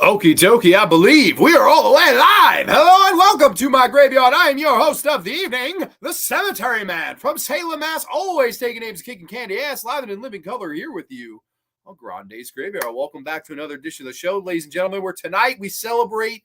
Okie dokie, I believe we are all the way live. Hello and welcome to my graveyard. I am your host of the evening, the Cemetery Man from Salem, Mass. Always taking names, kicking candy ass, live and in living color here with you on Grande's Graveyard. Welcome back to another edition of the show, ladies and gentlemen, where tonight we celebrate,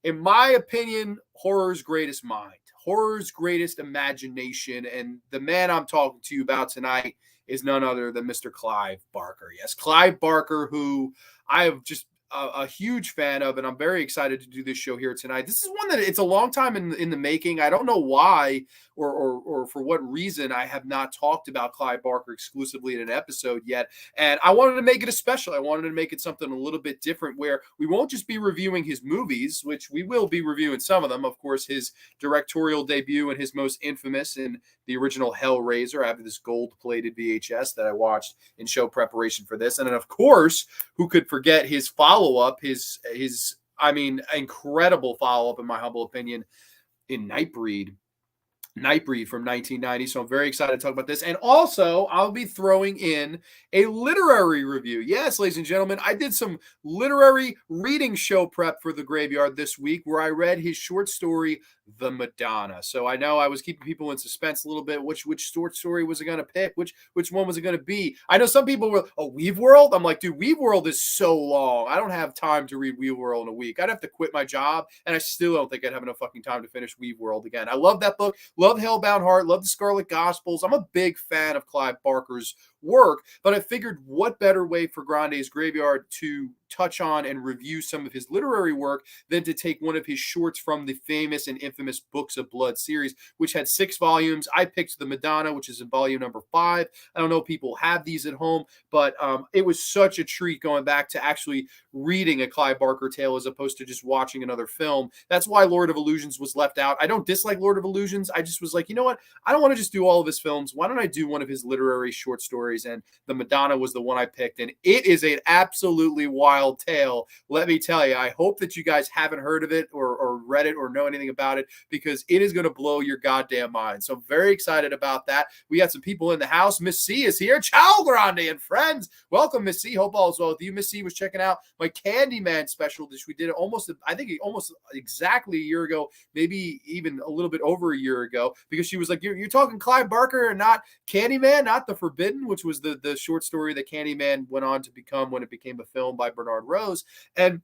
in my opinion, horror's greatest mind, horror's greatest imagination. And the man I'm talking to you about tonight is none other than Mr. Clive Barker. Yes, Clive Barker, who I have just a huge fan of, and I'm very excited to do this show here tonight. This is one that it's a long time in the making. I don't know why or for what reason I have not talked about Clive Barker exclusively in an episode yet. And I wanted to make it a special. I wanted to make it something a little bit different where we won't just be reviewing his movies, which we will be reviewing some of them. Of course, his directorial debut and his most infamous in the original Hellraiser. I have this gold-plated VHS that I watched in show preparation for this. And then, of course, who could forget his follow-up, his incredible follow-up, in my humble opinion, in Nightbreed from 1990. So I'm very excited to talk about this. And also, I'll be throwing in a literary review. Yes, ladies and gentlemen, I did some literary reading show prep for the Graveyard this week where I read his short story, The Madonna. So I know I was keeping people in suspense a little bit. Which short story was it going to pick? Which one was it going to be? I know some people were, Weave World? I'm like, dude, Weave World is so long. I don't have time to read Weave World in a week. I'd have to quit my job, and I still don't think I'd have enough fucking time to finish Weave World again. I love that book. Love Hellbound Heart, love the Scarlet Gospels. I'm a big fan of Clive Barker's work, but I figured what better way for Grande's Graveyard to touch on and review some of his literary work than to take one of his shorts from the famous and infamous Books of Blood series, which had 6 volumes. I picked The Madonna, which is in volume number 5. I don't know if people have these at home, but it was such a treat going back to actually reading a Clive Barker tale as opposed to just watching another film. That's why Lord of Illusions was left out. I don't dislike Lord of Illusions. I just was like, you know what? I don't want to just do all of his films. Why don't I do one of his literary short stories? And The Madonna was the one I picked. And it is an absolutely wild tale. Let me tell you, I hope that you guys haven't heard of it or read it or know anything about it, because it is going to blow your goddamn mind. So I'm very excited about that. We got some people in the house. Miss C is here. Ciao, Grande and friends. Welcome, Miss C. Hope all is well with you. Miss C was checking out my Candyman special, which we did almost exactly a year ago, maybe even a little bit over a year ago, because she was like, you're talking Clive Barker and not Candyman, not The Forbidden, which was the short story that Candyman went on to become when it became a film by Bernard Rose. And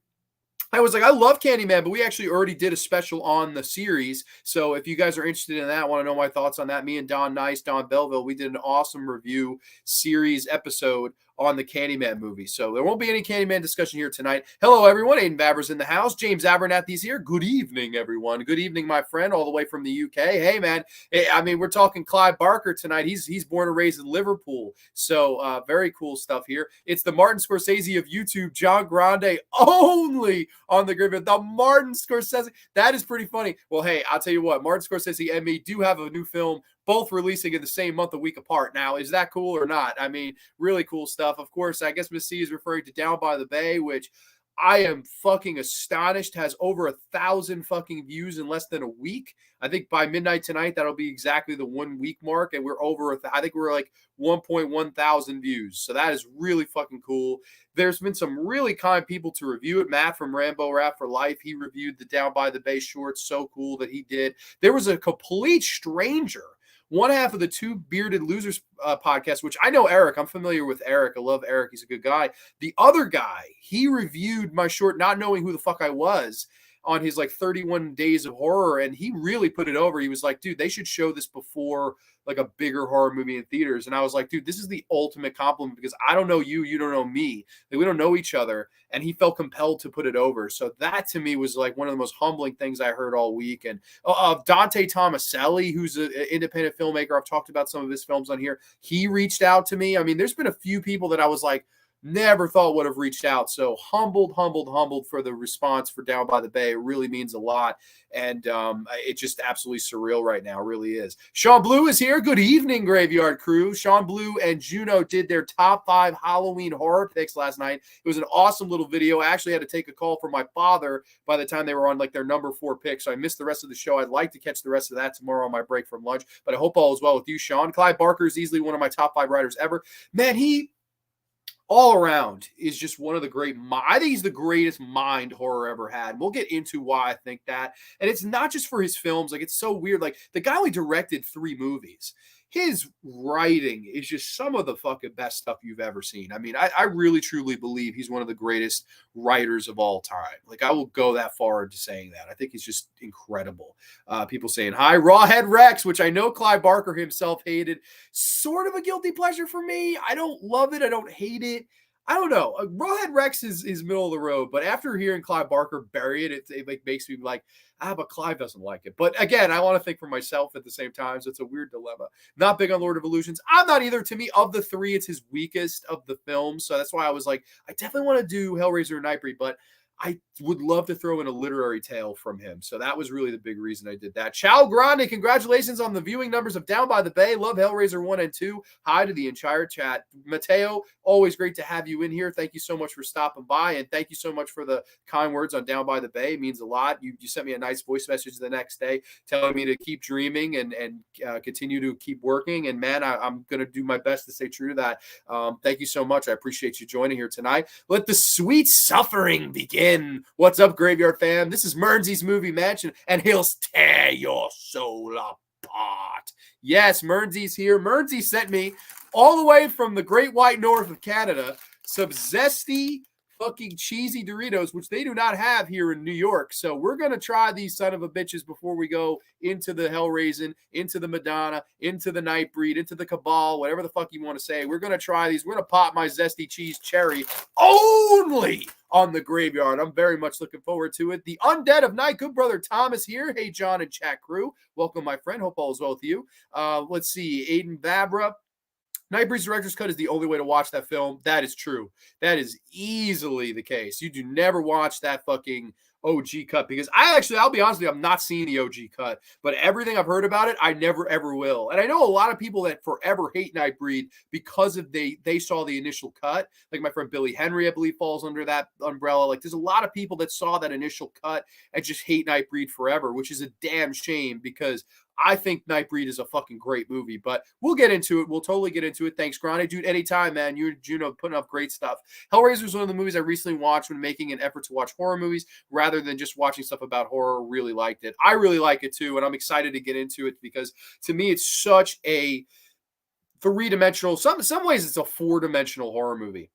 I was like, I love Candyman, but we actually already did a special on the series. So if you guys are interested in that, want to know my thoughts on that, me and Don Belleville, we did an awesome review series episode on the Candyman movie. So there won't be any Candyman discussion here tonight. Hello, everyone. Aiden Babber's in the house. James Abernathy's here. Good evening, everyone. Good evening, my friend, all the way from the UK. Hey, man. We're talking Clive Barker tonight. He's born and raised in Liverpool. So very cool stuff here. It's the Martin Scorsese of YouTube, John Grande, only on the Graveyard. The Martin Scorsese. That is pretty funny. Well, hey, I'll tell you what. Martin Scorsese and me do have a new film, both releasing in the same month, a week apart. Now, is that cool or not? I mean, really cool stuff. Of course, I guess Miss C is referring to Down by the Bay, which I am fucking astonished has over 1,000 fucking views in less than a week. I think by midnight tonight, that'll be exactly the 1 week mark. And we're over, I think we're like 1.1 thousand views. So that is really fucking cool. There's been some really kind people to review it. Matt from Rambo Rap for Life, he reviewed the Down by the Bay shorts. So cool that he did. There was a complete stranger, one half of the Two Bearded Losers podcast, which I know Eric. I'm familiar with Eric. I love Eric. He's a good guy. The other guy, he reviewed my short, not knowing who the fuck I was, on his like 31 Days of Horror, and he really put it over. He was like, dude, they should show this before like a bigger horror movie in theaters. And I was like, dude, this is the ultimate compliment, because I don't know you, you don't know me. Like, we don't know each other. And he felt compelled to put it over. So that to me was like one of the most humbling things I heard all week. And Dante Tomaselli, who's an independent filmmaker, I've talked about some of his films on here. He reached out to me. I mean, there's been a few people that I was like, never thought would have reached out. So humbled for the response for Down by the Bay. It really means a lot. And it's just absolutely surreal right now. It really is. Sean Blue is here. Good evening, Graveyard crew. Sean Blue and Juno did their top 5 Halloween horror picks last night. It was an awesome little video. I actually had to take a call from my father by the time they were on like their number 4 pick. So I missed the rest of the show. I'd like to catch the rest of that tomorrow on my break from lunch, but I hope all is well with you, Sean. Clive Barker is easily one of my top 5 writers ever. Man, all around is just one of the great. I think he's the greatest mind horror ever had. We'll get into why I think that. And it's not just for his films. Like, it's so weird. Like, the guy only directed 3 movies. His writing is just some of the fucking best stuff you've ever seen. I mean, I really truly believe he's one of the greatest writers of all time. Like, I will go that far into saying that. I think he's just incredible. People saying hi, Rawhead Rex, which I know Clive Barker himself hated. Sort of a guilty pleasure for me. I don't love it. I don't hate it. I don't know. Rawhead Rex is middle of the road, but after hearing Clive Barker bury it, it like makes me like, but Clive doesn't like it. But again, I want to think for myself at the same time, so it's a weird dilemma. Not big on Lord of Illusions. I'm not either. To me, of the 3, it's his weakest of the films, so that's why I was like, I definitely want to do Hellraiser and Nightbreed, but I would love to throw in a literary tale from him. So that was really the big reason I did that. Ciao Grande, congratulations on the viewing numbers of Down by the Bay. Love Hellraiser 1 and 2. Hi to the entire chat. Mateo, always great to have you in here. Thank you so much for stopping by, and thank you so much for the kind words on Down by the Bay. It means a lot. You sent me a nice voice message the next day telling me to keep dreaming and continue to keep working. And man, I'm going to do my best to stay true to that. Thank you so much. I appreciate you joining here tonight. Let the sweet suffering begin. What's up, Graveyard fam? This is Mernzy's Movie Mansion, and he'll tear your soul apart. Yes, Mernzy's here. Mernzy sent me all the way from the Great White North of Canada some zesty, fucking cheesy Doritos, which they do not have here in New York. So we're going to try these son of a bitches before we go into the Hellraiser, into the Madonna, into the Nightbreed, into the Cabal, whatever the fuck you want to say. We're going to try these. We're going to pop my zesty cheese cherry only on the Graveyard. I'm very much looking forward to it. The Undead of Night, good brother Thomas here. Hey, John and chat crew. Welcome, my friend. Hope all is well with you. Let's see. Aiden Vabra. Nightbreed's director's cut is the only way to watch that film. That is true. That is easily the case. You do never watch that fucking OG cut, because I'll be honest with you, I'm not seeing the OG cut, but everything I've heard about it, I never ever will. And I know a lot of people that forever hate Nightbreed because of they saw the initial cut. Like my friend Billy Henry, I believe, falls under that umbrella. Like, there's a lot of people that saw that initial cut and just hate Nightbreed forever, which is a damn shame, because I think Nightbreed is a fucking great movie, but we'll get into it. We'll totally get into it. Thanks, Grande. Dude, anytime, man. You're Juno putting up great stuff. Hellraiser is one of the movies I recently watched when making an effort to watch horror movies rather than just watching stuff about horror. Really liked it. I really like it too, and I'm excited to get into it because to me it's such a 3-dimensional, some ways it's a 4-dimensional horror movie.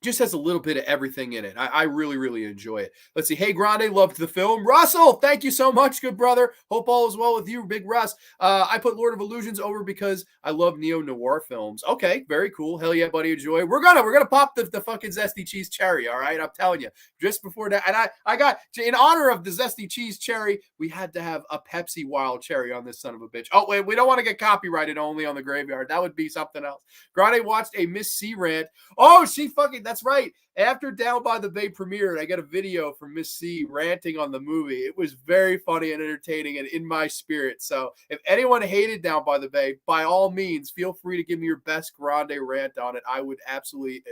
Just has a little bit of everything in it. I really, really enjoy it. Let's see. Hey, Grande, loved the film. Russell, thank you so much, good brother. Hope all is well with you, Big Russ. I put Lord of Illusions over because I love neo-noir films. Okay, very cool. Hell yeah, buddy, enjoy. We're gonna pop the fucking zesty cheese cherry, all right? I'm telling you. Just before that, and I got, in honor of the zesty cheese cherry, we had to have a Pepsi wild cherry on this son of a bitch. Oh, wait, we don't want to get copyrighted only on the Graveyard. That would be something else. Grande watched a Miss C rant. Oh, she fucking, that's right. After Down by the Bay premiered, I got a video from Miss C ranting on the movie. It was very funny and entertaining and in my spirit. So if anyone hated Down by the Bay, by all means, feel free to give me your best Grande rant on it. I would absolutely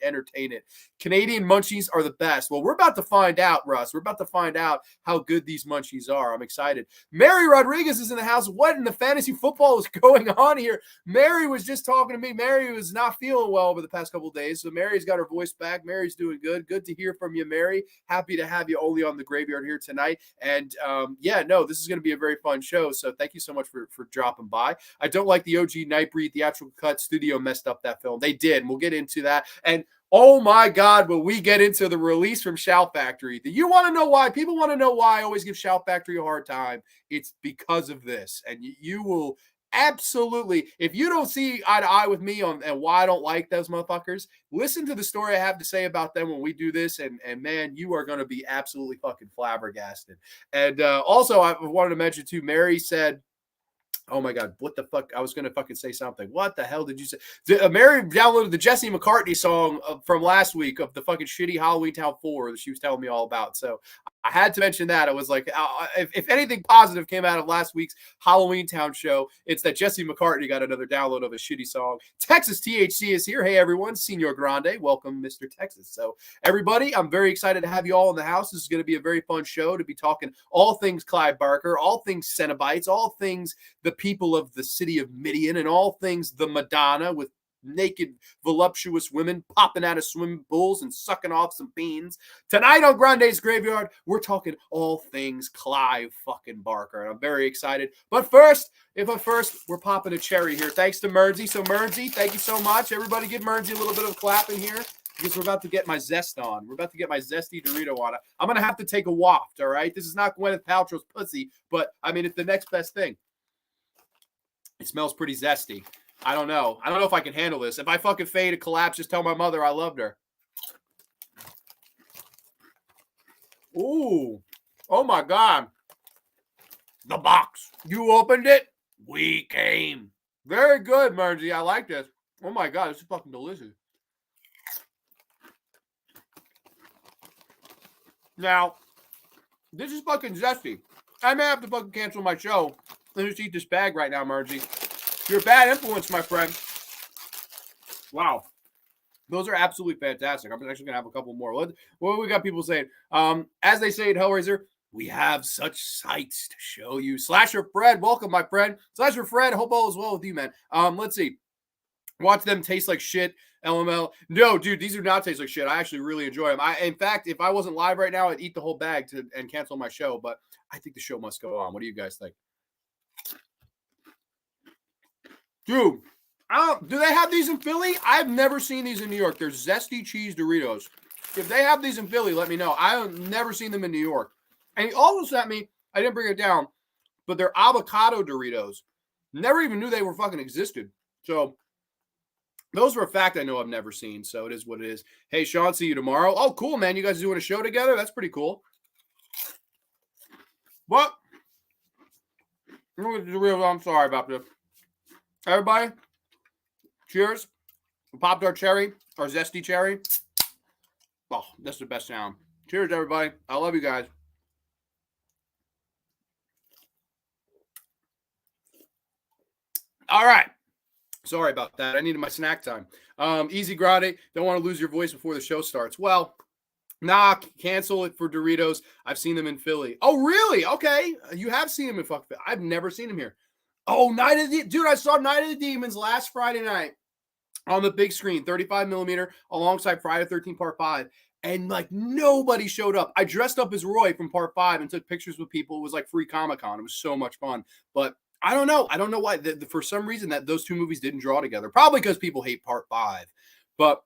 entertain it. Canadian munchies are the best. Well, we're about to find out, Russ. We're about to find out how good these munchies are. I'm excited. Mary Rodriguez is in the house. What in the fantasy football is going on here? Mary was just talking to me. Mary was not feeling well over the past couple of days, so Mary's got her voice back. Mary's doing good. Good to hear from you, Mary. Happy to have you only on the Graveyard here tonight. And this is going to be a very fun show. So thank you so much for dropping by. I don't like the OG Nightbreed theatrical cut. Studio messed up that film. They did. And we'll get into that. And oh my God, will we get into the release from Shout Factory? Do you want to know why? People want to know why I always give Shout Factory a hard time. It's because of this. And you will absolutely, if you don't see eye to eye with me on and why I don't like those motherfuckers, listen to the story I have to say about them when we do this, and man, you are going to be absolutely fucking flabbergasted. And also, I wanted to mention too, Mary said, oh my God, what the fuck? I was going to fucking say something. What the hell did you say? Mary downloaded the Jesse McCartney song from last week of the fucking shitty Halloween Town 4 that she was telling me all about. So I had to mention that. I was like, if anything positive came out of last week's Halloween Town show, it's that Jesse McCartney got another download of a shitty song. Texas THC is here. Hey, everyone. Senor Grande. Welcome, Mr. Texas. So everybody, I'm very excited to have you all in the house. This is going to be a very fun show to be talking all things Clive Barker, all things Cenobites, all things the people of the city of Midian, and all things the Madonna with naked, voluptuous women popping out of swimming pools and sucking off some beans. Tonight on Grande's Graveyard, we're talking all things Clive fucking Barker, and I'm very excited. But first, we're popping a cherry here. Thanks to Mernsy. So Mernsy, thank you so much. Everybody give Mernsy a little bit of clap in here, because we're about to get my zest on. We're about to get my zesty Dorito on. I'm going to have to take a waft, all right? This is not Gwyneth Paltrow's pussy, but, I mean, it's the next best thing. It smells pretty zesty. I don't know. I don't know if I can handle this. If I fucking fade a collapse, just tell my mother I loved her. Ooh. Oh, my God. The box. You opened it? We came. Very good, Mernsy. I like this. Oh, my God. This is fucking delicious. Now, this is fucking zesty. I may have to fucking cancel my show and just eat this bag right now, Margie. You're a bad influence, my friend. Wow. Those are absolutely fantastic. I'm actually going to have a couple more. What we got people saying? As they say at Hellraiser, we have such sights to show you. Slasher Fred, welcome, my friend. Slasher Fred, hope all is well with you, man. Let's see. Watch them taste like shit. LML. No, dude, these do not taste like shit. I actually really enjoy them. In fact, if I wasn't live right now, I'd eat the whole bag and cancel my show. But I think the show must go on. What do you guys think? Dude, do they have these in Philly? I've never seen these in New York. They're zesty cheese Doritos. If they have these in Philly, let me know. I've never seen them in New York. And he also sent me, I didn't bring it down, but they're avocado Doritos. Never even knew they were fucking existed. So those are a fact I know I've never seen, so it is what it is. Hey, Sean, see you tomorrow. Oh, cool, man. You guys doing a show together? That's pretty cool. But I'm sorry about this. Everybody, cheers. We popped our cherry, our zesty cherry. Oh, that's the best sound. Cheers, everybody. I love you guys. All right. Sorry about that. I needed my snack time. Easy Grande. Don't want to lose your voice before the show starts. Well, nah, cancel it for Doritos. I've seen them in Philly. Oh, really? Okay. You have seen them in fuck. I've never seen them here. Oh, Dude, I saw Night of the Demons last Friday night on the big screen, 35 millimeter, alongside Friday the 13th Part 5. And like nobody showed up. I dressed up as Roy from Part 5 and took pictures with people. It was like free Comic-Con. It was so much fun. But I don't know. I don't know why. For some reason, that those two movies didn't draw together. Probably because people hate Part 5. But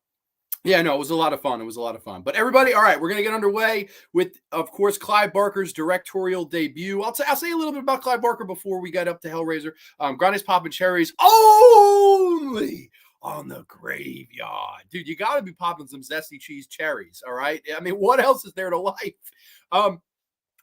yeah, no, it was a lot of fun. It was a lot of fun. But everybody, all right, we're going to get underway with, of course, Clive Barker's directorial debut. I'll say a little bit about Clive Barker before we get up to Hellraiser. Grande's popping cherries only on the Graveyard. Dude, you got to be popping some zesty cheese cherries, all right? I mean, what else is there to like?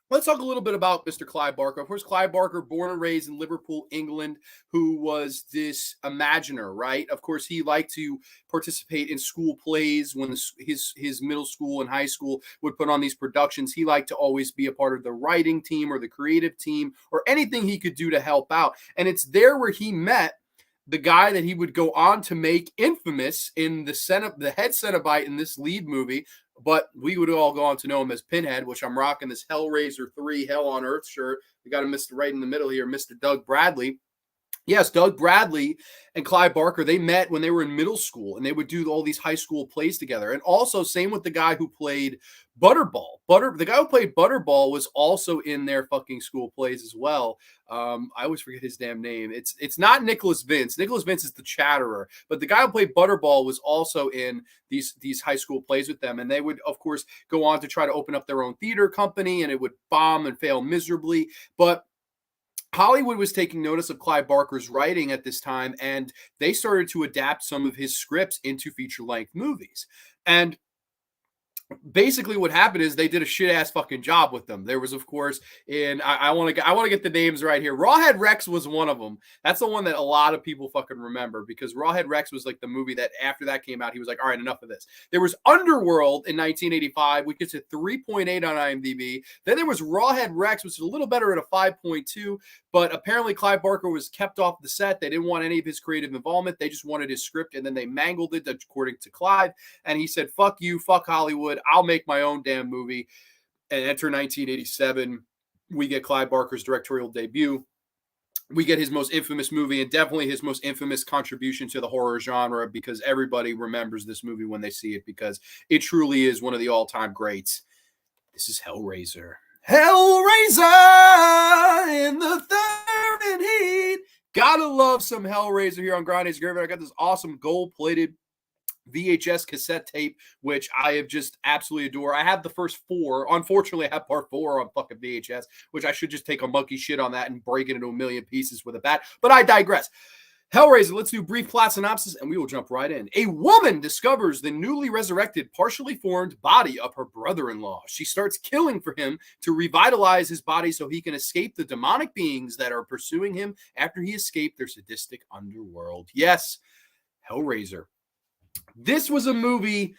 Let's talk a little bit about Mr. Clive Barker. Of course, Clive Barker, born and raised in Liverpool, England, who was this imaginer, right? Of course, he liked to participate in school plays when his middle school and high school would put on these productions. He liked to always be a part of the writing team or the creative team or anything he could do to help out. And it's there where he met the guy that he would go on to make infamous in the head Cenobite in this lead movie, but we would all go on to know him as Pinhead, which I'm rocking this Hellraiser 3 Hell on Earth shirt. We got him right in the middle here, Mr. Doug Bradley. Yes, Doug Bradley and Clive Barker, they met when they were in middle school, and they would do all these high school plays together. And also, same with the guy who played Butterball. The guy who played Butterball was also in their fucking school plays as well. I always forget his damn name. It's not Nicholas Vince. Nicholas Vince is the Chatterer, but the guy who played Butterball was also in these high school plays with them. And they would, of course, go on to try to open up their own theater company, and it would bomb and fail miserably. But Hollywood was taking notice of Clive Barker's writing at this time, and they started to adapt some of his scripts into feature-length movies. And basically what happened is they did a shit-ass fucking job with them. There was, of course, I want to get the names right here. Rawhead Rex was one of them. That's the one that a lot of people fucking remember, because Rawhead Rex was like the movie that after that came out, he was like, all right, enough of this. There was Underworld in 1985, which gets a 3.8 on IMDb. Then there was Rawhead Rex, which is a little better at a 5.2, but apparently Clive Barker was kept off the set. They didn't want any of his creative involvement. They just wanted his script, and then they mangled it, according to Clive. And he said, fuck you, fuck Hollywood. I'll make my own damn movie. And enter 1987. We get Clive Barker's directorial debut. we get his most infamous movie and definitely his most infamous contribution to the horror genre, because everybody remembers this movie when they see it because it truly is one of the all-time greats. This is Hellraiser. Hellraiser in the third heat. Gotta love some Hellraiser here on Grande's Graveyard. I got this awesome gold-plated VHS cassette tape, which I have just absolutely adore. I have the first 4. Unfortunately, I have part 4 on fucking VHS, which I should just take a monkey shit on that and break it into a million pieces with a bat. But I digress. Hellraiser, let's do a brief plot synopsis and we will jump right in. A woman discovers the newly resurrected, partially formed body of her brother-in-law. She starts killing for him to revitalize his body so he can escape the demonic beings that are pursuing him after he escaped their sadistic underworld. Yes, Hellraiser. This was a movie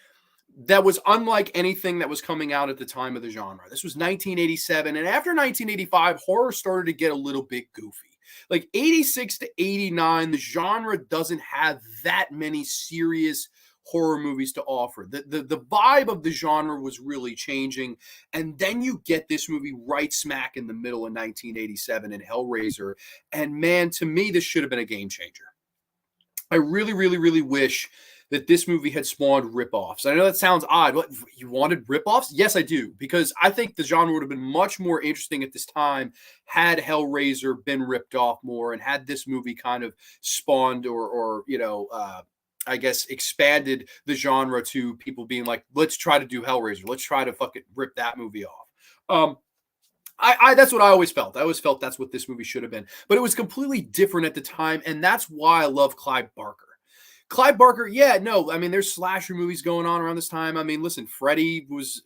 that was unlike anything that was coming out at the time of the genre. This was 1987, and after 1985, horror started to get a little bit goofy. Like 86 to 89, the genre doesn't have that many serious horror movies to offer. The vibe of the genre was really changing, and then you get this movie right smack in the middle of 1987 in Hellraiser, and man, to me, this should have been a game changer. I really, really, really wish that this movie had spawned ripoffs. I know that sounds odd. What, you wanted ripoffs? Yes, I do, because I think the genre would have been much more interesting at this time had Hellraiser been ripped off more and had this movie kind of spawned or I guess expanded the genre to people being like, let's try to do Hellraiser. Let's try to fucking rip that movie off. I that's what I always felt. I always felt that's what this movie should have been. But it was completely different at the time, and that's why I love Clive Barker. Clive Barker, there's slasher movies going on around this time. I mean, listen, Freddy was,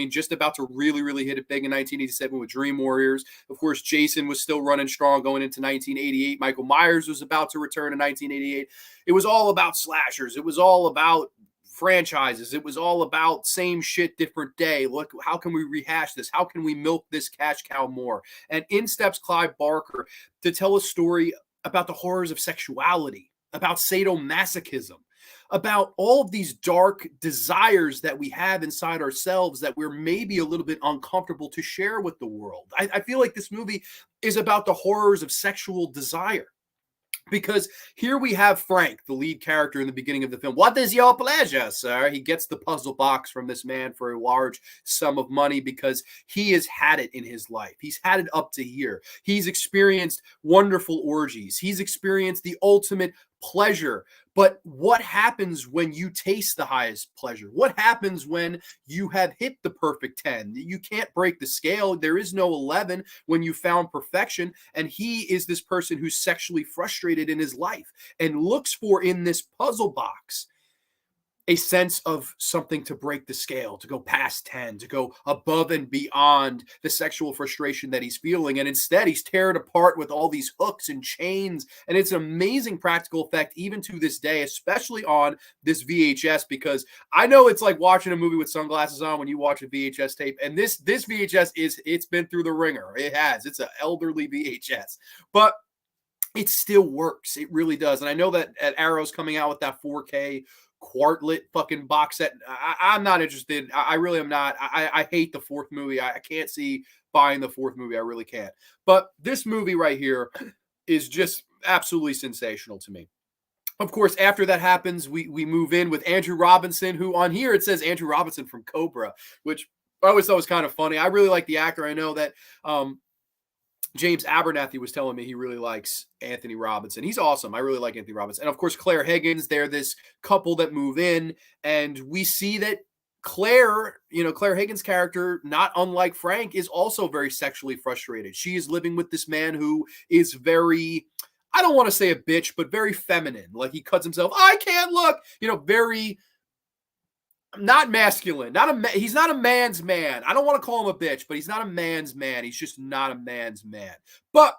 just about to really, really hit it big in 1987 with Dream Warriors. Of course, Jason was still running strong going into 1988. Michael Myers was about to return in 1988. It was all about slashers. It was all about franchises. It was all about same shit, different day. Look, how can we rehash this? How can we milk this cash cow more? And in steps Clive Barker to tell a story about the horrors of sexuality, about sadomasochism, about all of these dark desires that we have inside ourselves that we're maybe a little bit uncomfortable to share with the world. I feel like this movie is about the horrors of sexual desire. Because here we have Frank, the lead character in the beginning of the film. What is your pleasure, sir? He gets the puzzle box from this man for a large sum of money because he has had it in his life. He's had it up to here. He's experienced wonderful orgies. He's experienced the ultimate pleasure. But what happens when you taste the highest pleasure? What happens when you have hit the perfect 10? You can't break the scale. There is no 11 when you found perfection. And he is this person who's sexually frustrated in his life and looks for in this puzzle box a sense of something to break the scale, to go past 10, to go above and beyond the sexual frustration that he's feeling. And instead, he's teared apart with all these hooks and chains. And it's an amazing practical effect, even to this day, especially on this VHS, because I know it's like watching a movie with sunglasses on when you watch a VHS tape. And this VHS it's been through the ringer. It has. It's an elderly VHS. But it still works. It really does. And I know that at Arrow's coming out with that 4K quartlet fucking box set. I'm not interested. I really am not. I hate the fourth movie. I can't see buying the fourth movie. I really can't. But this movie right here is just absolutely sensational to me. Of course, after that happens, we move in with Andrew Robinson, who on here it says Andrew Robinson from Cobra, which I always thought was kind of funny. I really like the actor. I know that James Abernathy was telling me he really likes Anthony Robinson. He's awesome. I really like Anthony Robinson. And of course, Claire Higgins, they're this couple that move in, and we see that Claire Higgins' character, not unlike Frank, is also very sexually frustrated. She is living with this man who is very, I don't want to say a bitch, but very feminine. Like he cuts himself. I can't look, very not masculine. He's not a man's man. I don't want to call him a bitch, but he's not a man's man. He's just not a man's man. But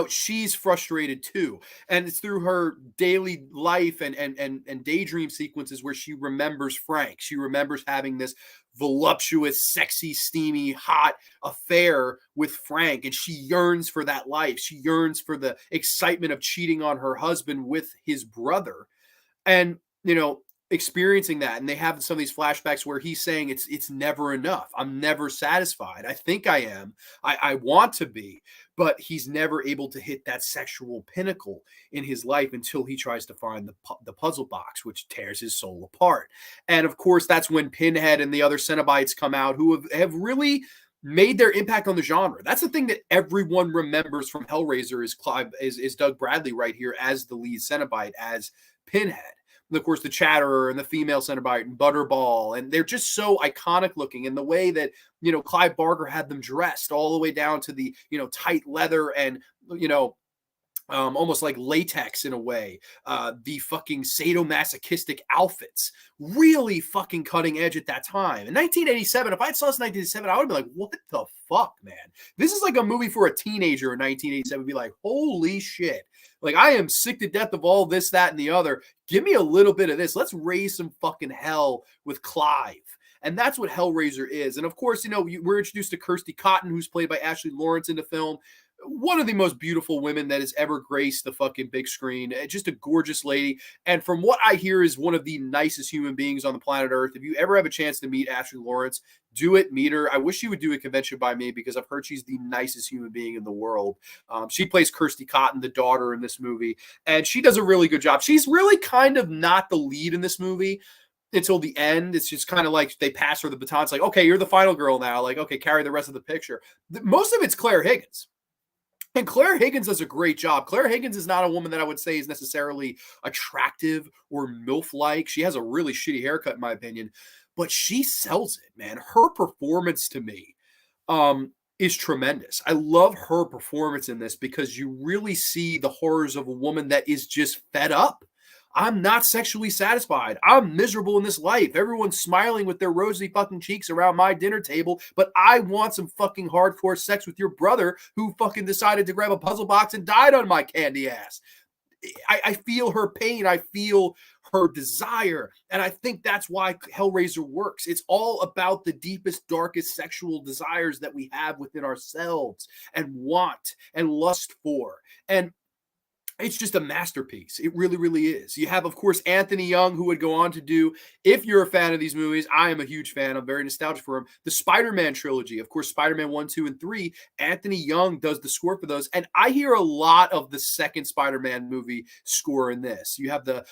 she's frustrated too. And it's through her daily life and daydream sequences where she remembers Frank. She remembers having this voluptuous, sexy, steamy, hot affair with Frank. And she yearns for that life. She yearns for the excitement of cheating on her husband with his brother. And, experiencing that, and they have some of these flashbacks where he's saying it's never enough. I'm never satisfied. I think I am. I want to be, but he's never able to hit that sexual pinnacle in his life until he tries to find the puzzle box, which tears his soul apart. And of course, that's when Pinhead and the other Cenobites come out, who have really made their impact on the genre. That's the thing that everyone remembers from Hellraiser is Doug Bradley right here as the lead Cenobite, as Pinhead. And of course, the Chatterer and the female Cenobite and Butterball, and they're just so iconic looking. And the way that, Clive Barker had them dressed all the way down to the, tight leather and, almost like latex in a way. The fucking sadomasochistic outfits, really fucking cutting edge at that time. In 1987, if I saw this in 1987, I would be like, what the fuck, man? This is like a movie for a teenager in 1987. Be like, holy shit. Like, I am sick to death of all this, that, and the other. Give me a little bit of this. Let's raise some fucking hell with Clive. And that's what Hellraiser is. And of course, we're introduced to Kirsty Cotton, who's played by Ashley Lawrence in the film. One of the most beautiful women that has ever graced the fucking big screen. Just a gorgeous lady. And from what I hear, is one of the nicest human beings on the planet Earth. If you ever have a chance to meet Ashley Lawrence, do it, meet her. I wish she would do a convention by me, because I've heard she's the nicest human being in the world. She plays Kirsty Cotton, the daughter, in this movie. And she does a really good job. She's really kind of not the lead in this movie until the end. It's just kind of like they pass her the baton. It's like, okay, you're the final girl now. Like, okay, carry the rest of the picture. Most of it's Claire Higgins. And Claire Higgins does a great job. Claire Higgins is not a woman that I would say is necessarily attractive or MILF-like. She has a really shitty haircut, in my opinion, but she sells it, man. Her performance to me is tremendous. I love her performance in this, because you really see the horrors of a woman that is just fed up. I'm not sexually satisfied. I'm miserable in this life. Everyone's smiling with their rosy fucking cheeks around my dinner table, but I want some fucking hardcore sex with your brother who fucking decided to grab a puzzle box and died on my candy ass. I feel her pain. I feel her desire. And I think that's why Hellraiser works. It's all about the deepest, darkest sexual desires that we have within ourselves and want and lust for. And it's just a masterpiece. It really, really is. You have, of course, Anthony Young, who would go on to do, if you're a fan of these movies, I am a huge fan. I'm very nostalgic for him. The Spider-Man trilogy, of course, Spider-Man 1, 2, and 3. Anthony Young does the score for those. And I hear a lot of the second Spider-Man movie score in this. You have the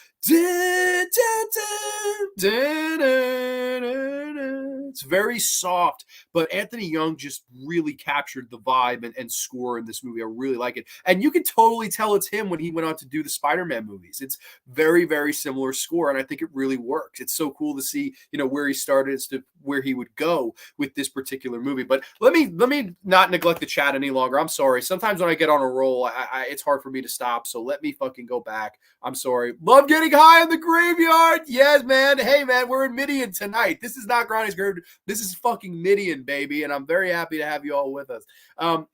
it's very soft, but Anthony Young just really captured the vibe and score in this movie. I really like it. And you can totally tell it's him when he went on to do the Spider-Man movies. It's very, very similar score, and I think it really works. It's so cool to see, where he started as to where he would go with this particular movie. But let me not neglect the chat any longer. I'm sorry. Sometimes when I get on a roll, it's hard for me to stop. So let me fucking go back. I'm sorry. Love getting high in the graveyard. Yes, man. Hey, man, we're in Midian tonight. This is not Grande's Graveyard. This is fucking Midian, baby. And I'm very happy to have you all with us.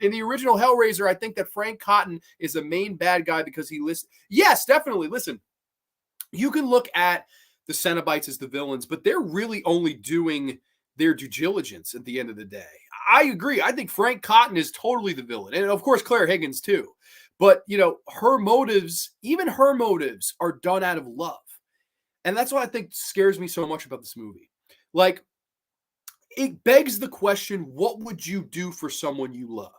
In the original Hellraiser, I think that Frank Cotton is the main bad guy because he lists. Yes, definitely. Listen, you can look at the Cenobites as the villains, but they're really only doing their due diligence at the end of the day. I agree. I think Frank Cotton is totally the villain. And of course, Claire Higgins too. But, her motives, even her motives, are done out of love. And that's what I think scares me so much about this movie. Like, it begs the question, what would you do for someone you love?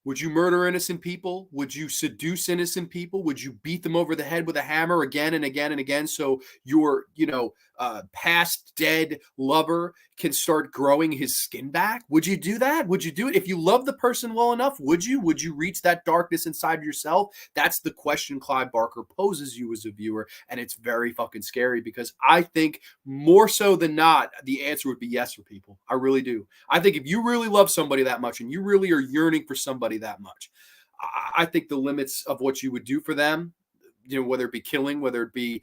Would you murder innocent people? Would you seduce innocent people? Would you beat them over the head with a hammer again and again and again so your, past dead lover can start growing his skin back? Would you do that? Would you do it? If you love the person well enough, would you? Would you reach that darkness inside yourself? That's the question Clive Barker poses you as a viewer, and it's very fucking scary because I think more so than not, the answer would be yes for people. I really do. I think if you really love somebody that much and you really are yearning for somebody that much, I think the limits of what you would do for them, whether it be killing, whether it be,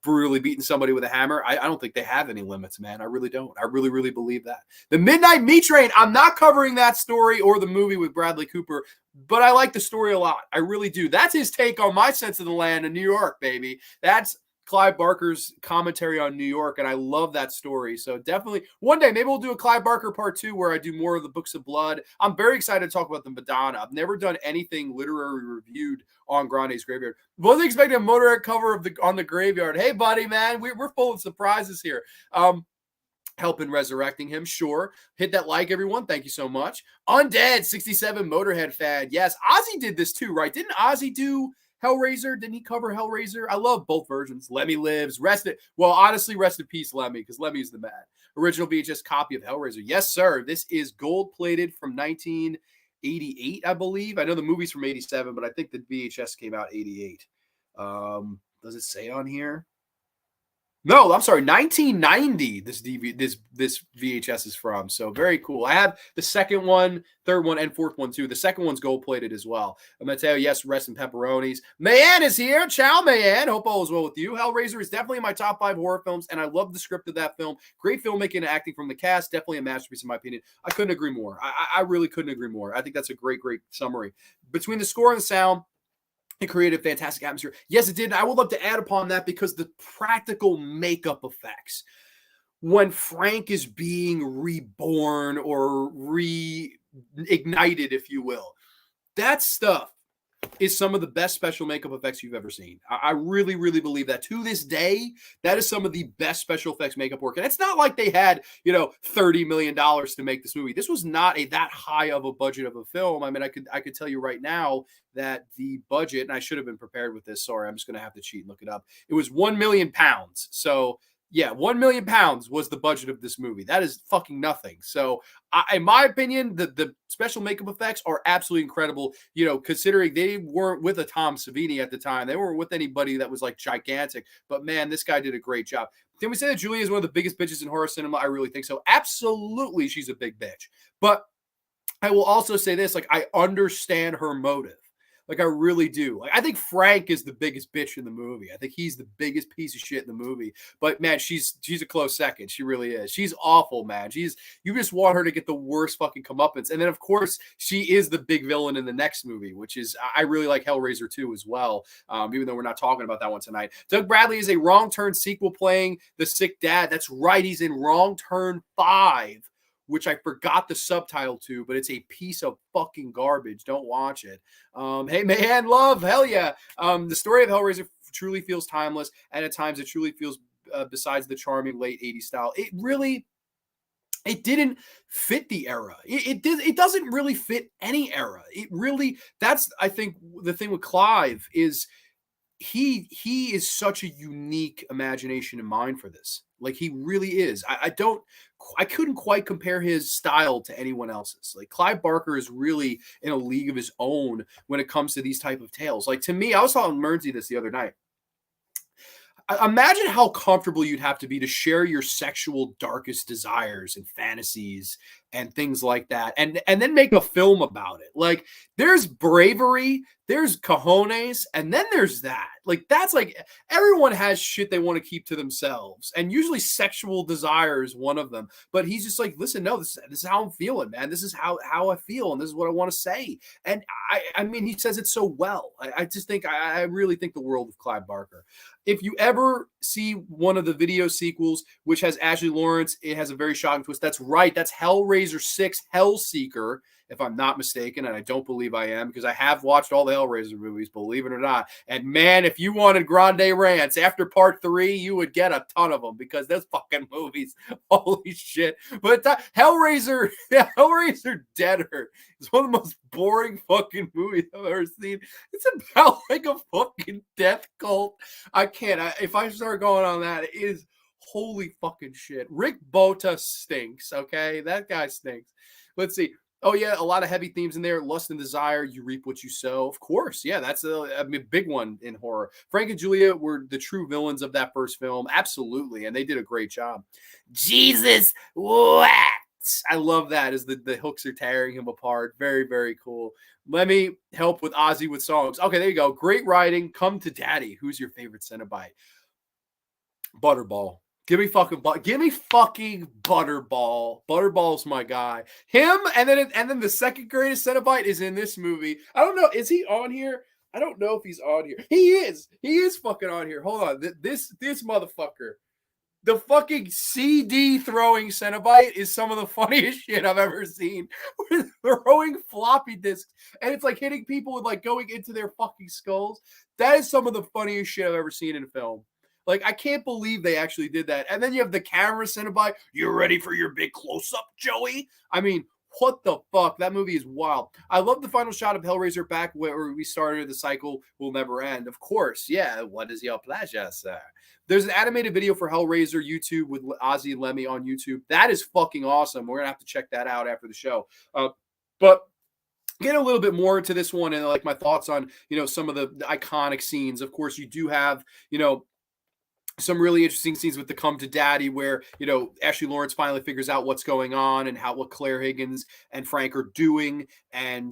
brutally beating somebody with a hammer, I don't think they have any limits, man. I really don't. I really, really believe that. The Midnight Meat Train, I'm not covering that story or the movie with Bradley Cooper, but I like the story a lot. I really do. That's his take on my sense of the land in New York, baby. That's Clive Barker's commentary on New York, and I love that story. So definitely one day, maybe we'll do a Clive Barker part 2 where I do more of the Books of Blood. I'm very excited to talk about the Madonna. I've never done anything literary reviewed on Grande's Graveyard. Wasn't expecting a Motorhead cover of on the Graveyard. Hey, buddy, man, we're full of surprises here. Helping resurrecting him, sure. Hit that like, everyone. Thank you so much. Undead 67 Motorhead fan. Yes, Ozzy did this too, right? Didn't Ozzy do Hellraiser? Didn't he cover Hellraiser? I love both versions. Lemmy lives. Honestly, rest in peace, Lemmy, because Lemmy's the man. Original VHS copy of Hellraiser. Yes, sir. This is gold plated from 1988, I believe. I know the movie's from 87, but I think the VHS came out 88. Does it say on here? No, I'm sorry, 1990. This VHS is from. So very cool. I have the second one, third one, and fourth one too. The second one's gold plated as well. Mateo, yes, rest in pepperonis. Mayan is here. Ciao, Mayan. Hope all is well with you. Hellraiser is definitely in my top 5 horror films, and I love the script of that film. Great filmmaking and acting from the cast. Definitely a masterpiece in my opinion. I couldn't agree more. I really couldn't agree more. I think that's a great summary. Between the score and the sound, it created a fantastic atmosphere. Yes, it did. And I would love to add upon that because the practical makeup effects, when Frank is being reborn or reignited, if you will, that stuff is some of the best special makeup effects you've ever seen. I really, really believe that. To this day, that is some of the best special effects makeup work. And it's not like they had, $30 million to make this movie. This was not that high of a budget of a film. I mean, I could tell you right now that the budget, and I should have been prepared with this. Sorry, I'm just going to have to cheat and look it up. It was £1 million. So yeah, £1 million was the budget of this movie. That is fucking nothing. So, in my opinion, the special makeup effects are absolutely incredible. Considering they weren't with a Tom Savini at the time, they weren't with anybody that was like gigantic. But man, this guy did a great job. Can we say that Julia is one of the biggest bitches in horror cinema? I really think so. Absolutely, she's a big bitch. But I will also say this: I understand her motive. I really do. I think Frank is the biggest bitch in the movie. I think he's the biggest piece of shit in the movie. But man, she's a close second. She really is. She's awful, man. You just want her to get the worst fucking comeuppance. And then of course she is the big villain in the next movie, which is I really like Hellraiser 2 as well. Even though we're not talking about that one tonight. Doug Bradley is a Wrong Turn sequel playing the sick dad. That's right. He's in Wrong Turn 5. Which I forgot the subtitle to, but it's a piece of fucking garbage. Don't watch it. Hey, man, love, hell yeah. The story of Hellraiser truly feels timeless, and at times it truly feels, besides the charming late 80s style, it didn't fit the era. It doesn't really fit any era. That's, I think, the thing with Clive is he is such a unique imagination and mind for this. He really is. I couldn't quite compare his style to anyone else's. Clive Barker is really in a league of his own when it comes to these type of tales. To me, I was telling Mernsy this the other night. Imagine how comfortable you'd have to be to share your sexual darkest desires and fantasies and things like that, and then make a film about it. There's bravery, there's cojones, and then there's that. That's everyone has shit they want to keep to themselves, and usually sexual desire is one of them. But he's just listen, no, this is how I'm feeling, man. This is how I feel, and this is what I want to say. And I mean, he says it so well. I just think I really think the world of Clive Barker. If you ever see one of the video sequels, which has Ashley Lawrence, it has a very shocking twist. That's right. That's Hellraiser 6 Hellseeker, if I'm not mistaken, and I don't believe I am, because I have watched all the Hellraiser movies, believe it or not. And man, if you wanted Grande rants after part 3, you would get a ton of them, because those fucking movies, holy shit. But Hellraiser Deader is one of the most boring fucking movies I've ever seen. It's about a fucking death cult. I can't. If I start going on that, it is holy fucking shit. Rick Bota stinks, okay? That guy stinks. Let's see. Oh, yeah, a lot of heavy themes in there. Lust and desire, you reap what you sow. Of course, yeah, that's a big one in horror. Frank and Julia were the true villains of that first film. Absolutely, and they did a great job. Jesus, what? I love that as the hooks are tearing him apart. Very, very cool. Let me help with Ozzy with songs. Okay, there you go. Great writing. Come to Daddy. Who's your favorite Cenobite? Butterball. Give me fucking Butterball. Butterball's my guy. Him, and then the second greatest Cenobite is in this movie. I don't know. Is he on here? I don't know if he's on here. He is. He is fucking on here. Hold on. This motherfucker. The fucking CD throwing Cenobite is some of the funniest shit I've ever seen. We're throwing floppy disks and it's like hitting people with like going into their fucking skulls. That is some of the funniest shit I've ever seen in a film. Like, I can't believe they actually did that. And then you have the camera Cenobite. You ready for your big close up, Joey? I mean, what the fuck? That movie is wild. I love the final shot of Hellraiser back where we started. The cycle will never end. Of course. Yeah. What is your pleasure, sir? There's an animated video for Hellraiser YouTube with Ozzy and Lemmy on YouTube. That is fucking awesome. We're going to have to check that out after the show. But get a little bit more into this one and like my thoughts on, some of the iconic scenes. Of course, you do have, some really interesting scenes with the Come to Daddy where, Ashley Lawrence finally figures out what's going on and what Claire Higgins and Frank are doing. And,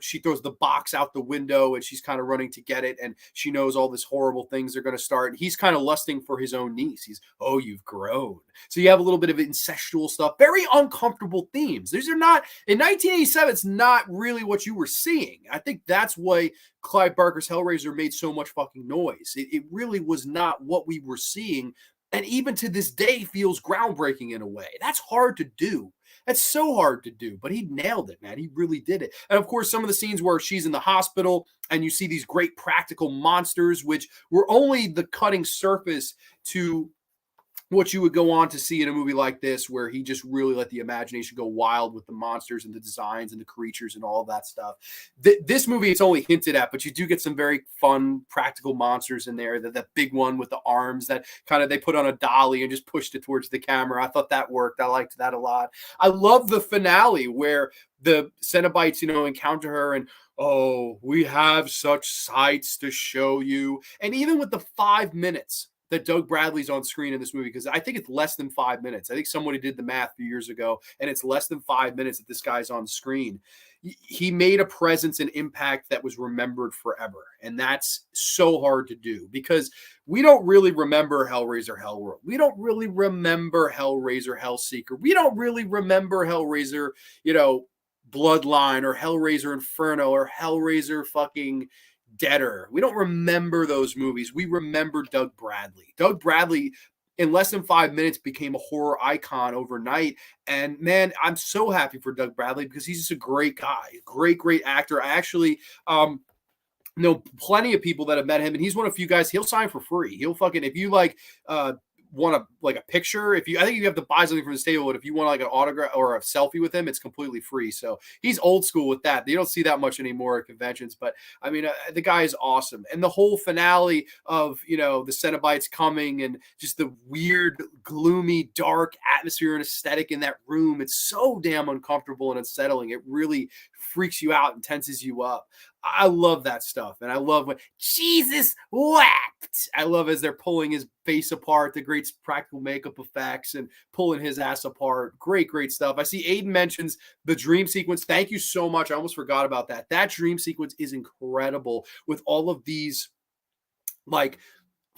she throws the box out the window and she's kind of running to get it. And she knows all this horrible things are going to start. And he's kind of lusting for his own niece. He's, oh, you've grown. So you have a little bit of incestual stuff, very uncomfortable themes. These are not, in 1987, it's not really what you were seeing. I think that's why Clive Barker's Hellraiser made so much fucking noise. It really was not what we were seeing. And even to this day feels groundbreaking in a way. That's hard to do. That's so hard to do, but he nailed it, man. He really did it. And of course, some of the scenes where she's in the hospital and you see these great practical monsters, which were only the cutting surface to what you would go on to see in a movie like this, where he just really let the imagination go wild with the monsters and the designs and the creatures and all of that stuff. This movie, it's only hinted at, but you do get some very fun practical monsters in there. That big one with the arms that kind of they put on a dolly and just pushed it towards the camera. I thought that worked. I liked that a lot. I love the finale where the Cenobites, encounter her and, oh, we have such sights to show you. And even with the 5 minutes that Doug Bradley's on screen in this movie, because I think it's less than 5 minutes. I think somebody did the math a few years ago, and it's less than 5 minutes that this guy's on screen. He made a presence and impact that was remembered forever. And that's so hard to do because we don't really remember Hellraiser Hellworld. We don't really remember Hellraiser Hellseeker. We don't really remember Hellraiser, Bloodline or Hellraiser Inferno or Hellraiser fucking Deader. We don't remember those movies. We remember Doug Bradley. Doug Bradley, in less than 5 minutes, became a horror icon overnight. And man, I'm so happy for Doug Bradley because he's just a great guy, great actor. I actually know plenty of people that have met him, and he's one of a few guys. He'll sign for free. He'll fucking, if you want a picture, I think you have to buy something from the table, but if you want like an autograph or a selfie with him, it's completely free. So he's old school with that. You don't see that much anymore at conventions, but I mean, the guy is awesome. And the whole finale of, the Cenobites coming and just the weird, gloomy, dark atmosphere and aesthetic in that room. It's so damn uncomfortable and unsettling. It really freaks you out and tenses you up. I love that stuff. And I love when Jesus wept. I love as they're pulling his face apart, the great practical makeup effects and pulling his ass apart. Great stuff. I see Aiden mentions the dream sequence. Thank you so much. I almost forgot about that. That dream sequence is incredible with all of these like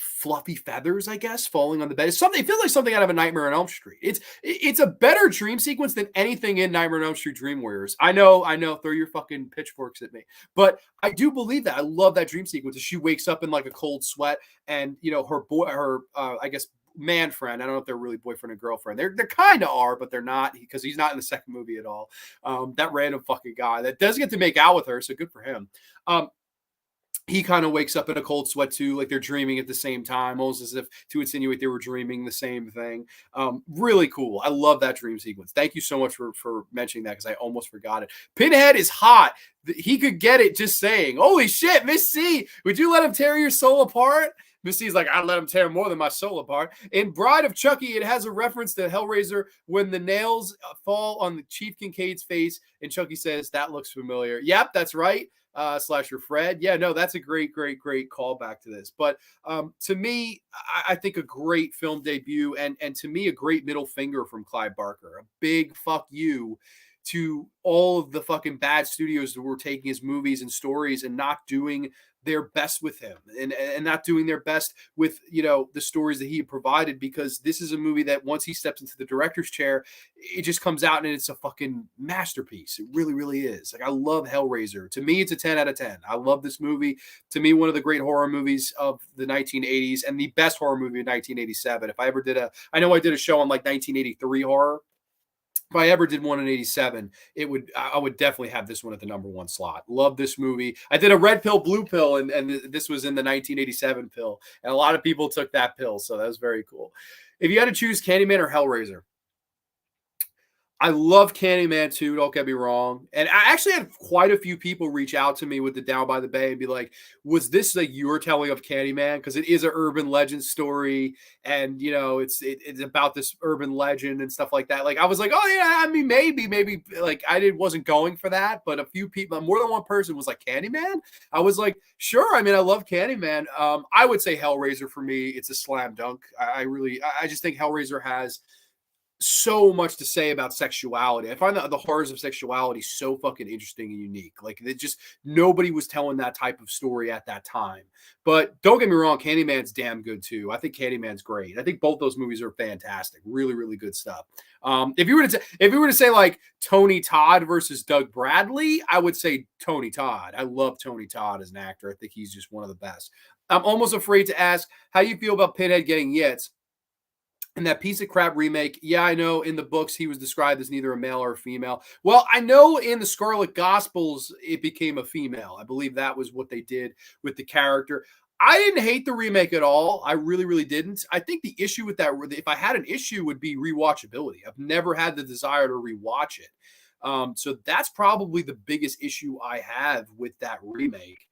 fluffy feathers, I guess, falling on the bed. It feels like something out of a Nightmare on Elm Street. It's a better dream sequence than anything in Nightmare on Elm Street Dream Warriors. I know, throw your fucking pitchforks at me. But I do believe that. I love that dream sequence. She wakes up in like a cold sweat and, her I guess, man friend. I don't know if they're really boyfriend and girlfriend. They're kind of are, but they're not because he's not in the second movie at all. That random fucking guy that does get to make out with her. So good for him. He kind of wakes up in a cold sweat too, like they're dreaming at the same time, almost as if to insinuate they were dreaming the same thing. Really cool. I love that dream sequence. Thank you so much for mentioning that because I almost forgot it. Pinhead is hot. He could get it just saying, holy shit, Miss C, would you let him tear your soul apart? Miss C's like, I'd let him tear more than my soul apart. In Bride of Chucky, it has a reference to Hellraiser when the nails fall on the Chief Kincaid's face, and Chucky says, that looks familiar. Yep, that's right. Slasher Fred. Yeah, no, that's a great callback to this. But to me, I think a great film debut and to me, a great middle finger from Clive Barker. A big fuck you to all of the fucking bad studios that were taking his movies and stories and not doing their best with him and not doing their best with, the stories that he provided, because this is a movie that once he steps into the director's chair, it just comes out and it's a fucking masterpiece. It really, really is. Like, I love Hellraiser. To me, it's a 10 out of 10. I love this movie. To me, one of the great horror movies of the 1980s and the best horror movie of 1987. If I ever did I know I did a show on like 1983 horror. If I ever did one in 87, I would definitely have this one at the number one slot. Love this movie. I did a red pill, blue pill, and this was in the 1987 pill. And a lot of people took that pill. So that was very cool. If you had to choose Candyman or Hellraiser, I love Candyman too, don't get me wrong. And I actually had quite a few people reach out to me with the Down by the Bay and be like, was this like your telling of Candyman? Because it is an urban legend story. And, it's about this urban legend and stuff like that. Like, I was like, oh, yeah, I mean, maybe. Like, wasn't going for that. But a few people, more than one person was like, Candyman? I was like, sure. I mean, I love Candyman. I would say Hellraiser for me. It's a slam dunk. I just think Hellraiser has so much to say about sexuality. I find the horrors of sexuality so fucking interesting and unique. Like, nobody was telling that type of story at that time. But don't get me wrong, Candyman's damn good too. I think Candyman's great. I think both those movies are fantastic. Really, really good stuff. If you were to say like Tony Todd versus Doug Bradley, I would say Tony Todd. I love Tony Todd as an actor. I think he's just one of the best. I'm almost afraid to ask how you feel about Pinhead getting Yitz. And that piece of crap remake, yeah, I know in the books he was described as neither a male or a female. Well, I know in the Scarlet Gospels it became a female. I believe that was what they did with the character. I didn't hate the remake at all. I really, really didn't. I think the issue with that, if I had an issue, would be rewatchability. I've never had the desire to rewatch it. So that's probably the biggest issue I have with that remake.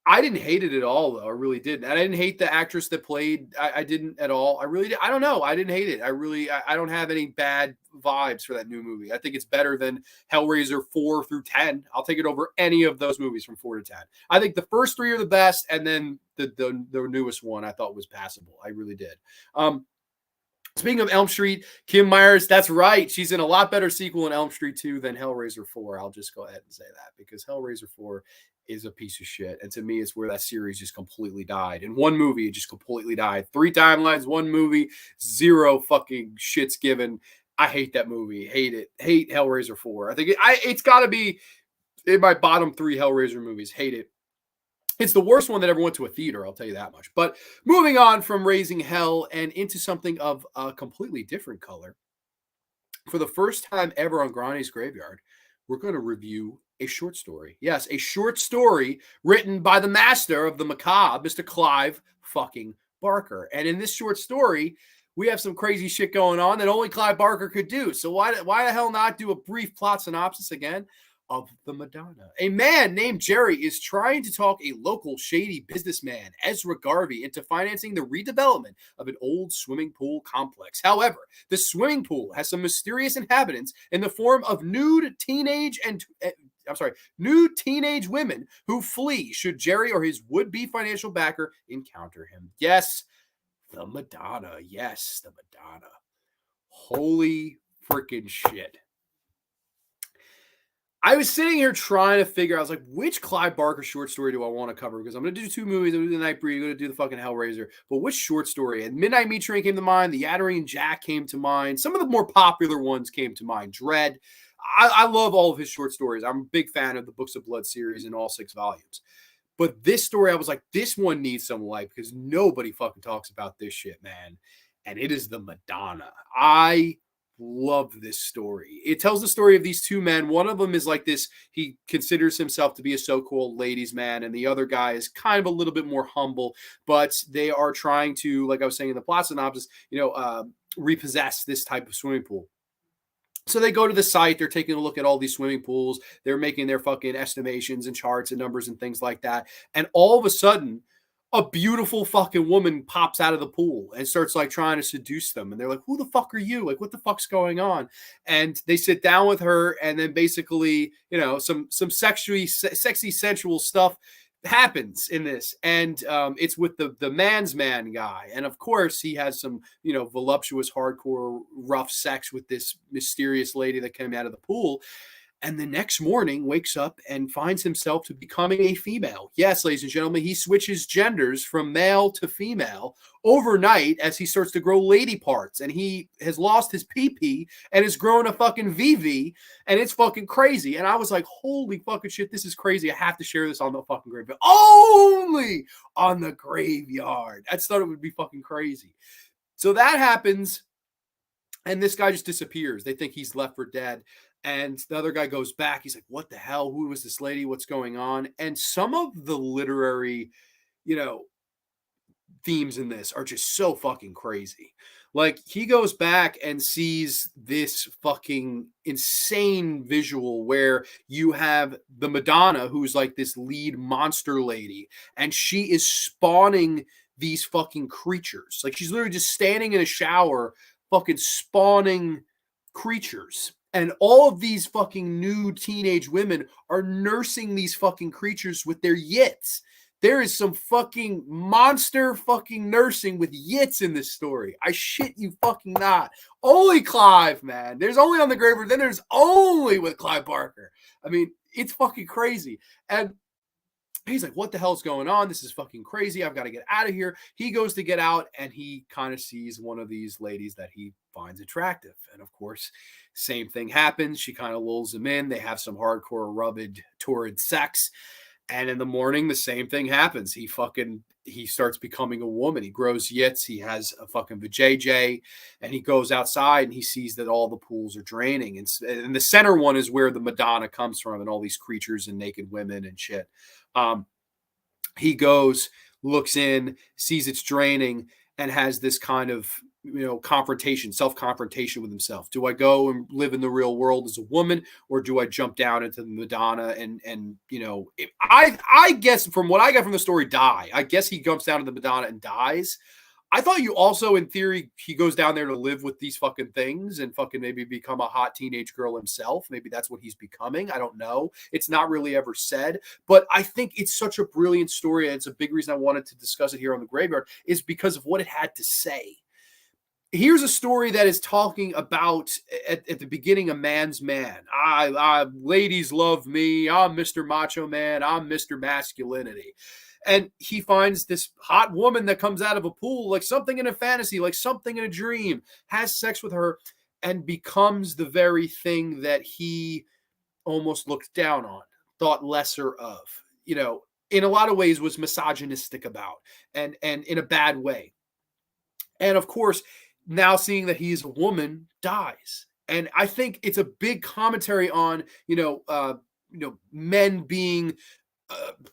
I didn't hate it at all, though. I really didn't. And I didn't hate the actress that played. I didn't at all. I really did. I don't know. I didn't hate it. I don't have any bad vibes for that new movie. I think it's better than Hellraiser 4 through 10. I'll take it over any of those movies from 4 to 10. I think the first 3 are the best, and then the newest one I thought was passable. I really did. Speaking of Elm Street, Kim Myers, that's right. She's in a lot better sequel in Elm Street 2 than Hellraiser 4. I'll just go ahead and say that, because Hellraiser 4 is a piece of shit. And to me, it's where that series just completely died. In one movie, it just completely died. 3 timelines, 1 movie, 0 fucking shits given. I hate that movie. Hate it. Hate Hellraiser 4. I think it's got to be in my bottom 3 Hellraiser movies. Hate it. It's the worst one that ever went to a theater, I'll tell you that much. But moving on from Raising Hell and into something of a completely different color. For the first time ever on Grande's Graveyard, we're going to review a short story. Yes, a short story written by the master of the macabre, Mr. Clive fucking Barker. And in this short story, we have some crazy shit going on that only Clive Barker could do. So why the hell not do a brief plot synopsis again of the Madonna? A man named Jerry is trying to talk a local shady businessman, Ezra Garvey, into financing the redevelopment of an old swimming pool complex. However, the swimming pool has some mysterious inhabitants in the form of nude teenage women who flee should Jerry or his would-be financial backer encounter him. Yes, the Madonna. Yes, the Madonna. Holy freaking shit. I was sitting here trying to figure out, I was like, which Clive Barker short story do I want to cover? Because I'm going to do 2 movies. I'm going to do the Nightbreed. I'm going to do the fucking Hellraiser. But which short story? And Midnight Meat Train came to mind. The Yattering Jack came to mind. Some of the more popular ones came to mind. Dread. I love all of his short stories. I'm a big fan of the Books of Blood series in all 6 volumes. But this story, I was like, this one needs some light because nobody fucking talks about this shit, man. And it is the Madonna. I love this story. It tells the story of these 2 men. One of them is like this, he considers himself to be a so-called ladies' man, and the other guy is kind of a little bit more humble, but they are trying to, like I was saying in the plot synopsis, repossess this type of swimming pool. So they go to the site, they're taking a look at all these swimming pools, they're making their fucking estimations and charts and numbers and things like that. And all of a sudden, a beautiful fucking woman pops out of the pool and starts like trying to seduce them. And they're like, who the fuck are you? Like, what the fuck's going on? And they sit down with her, and then basically, some sexy, sensual stuff happens in this. And it's with the man's man guy. And of course, he has some, voluptuous, hardcore, rough sex with this mysterious lady that came out of the pool. And the next morning wakes up and finds himself to becoming a female. Yes, ladies and gentlemen, he switches genders from male to female overnight as he starts to grow lady parts, and he has lost his PP and has grown a fucking VV, and it's fucking crazy. And I was like, holy fucking shit, this is crazy. I have to share this on the fucking graveyard. Only on the graveyard. I just thought it would be fucking crazy. So that happens, and this guy just disappears. They think he's left for dead. And the other guy goes back. He's like, what the hell? Who was this lady? What's going on? And some of the literary, you know, themes in this are just so fucking crazy. Like, he goes back and sees this fucking insane visual where you have the Madonna, who's like this lead monster lady, and she is spawning these fucking creatures. Like, she's literally just standing in a shower, fucking spawning creatures. And all of these fucking new teenage women are nursing these fucking creatures with their yits. There is some fucking monster fucking nursing with yits in this story. I shit you fucking not. Only Clive, man. There's only on the graveyard. Then there's only with Clive Barker. I mean, it's fucking crazy. And he's like, what the hell's going on? This is fucking crazy. I've got to get out of here. He goes to get out, and he kind of sees one of these ladies that he finds attractive. And of course, same thing happens. She kind of lulls him in. They have some hardcore, rubbed, torrid sex. And in the morning, the same thing happens. He starts becoming a woman. He grows yits. He has a fucking vajayjay, and he goes outside and he sees that all the pools are draining. And the center one is where the Madonna comes from, and all these creatures and naked women and shit. He goes, looks in, sees it's draining, and has this kind of, confrontation, self-confrontation with himself. Do I go and live in the real world as a woman, or do I jump down into the Madonna I guess from what I got from the story, die. I guess he jumps down to the Madonna and dies. I thought you also, in theory, he goes down there to live with these fucking things and fucking maybe become a hot teenage girl himself. Maybe that's what he's becoming. I don't know. It's not really ever said, but I think it's such a brilliant story. And it's a big reason I wanted to discuss it here on the graveyard, is because of what it had to say. Here's a story that is talking about at the beginning, a man's man. Ladies love me. I'm Mr. Macho Man. I'm Mr. Masculinity. And he finds this hot woman that comes out of a pool, like something in a fantasy, like something in a dream, has sex with her, and becomes the very thing that he almost looked down on, thought lesser of, in a lot of ways was misogynistic about, and in a bad way. And of course, now seeing that he's a woman, dies. And I think it's a big commentary on, men being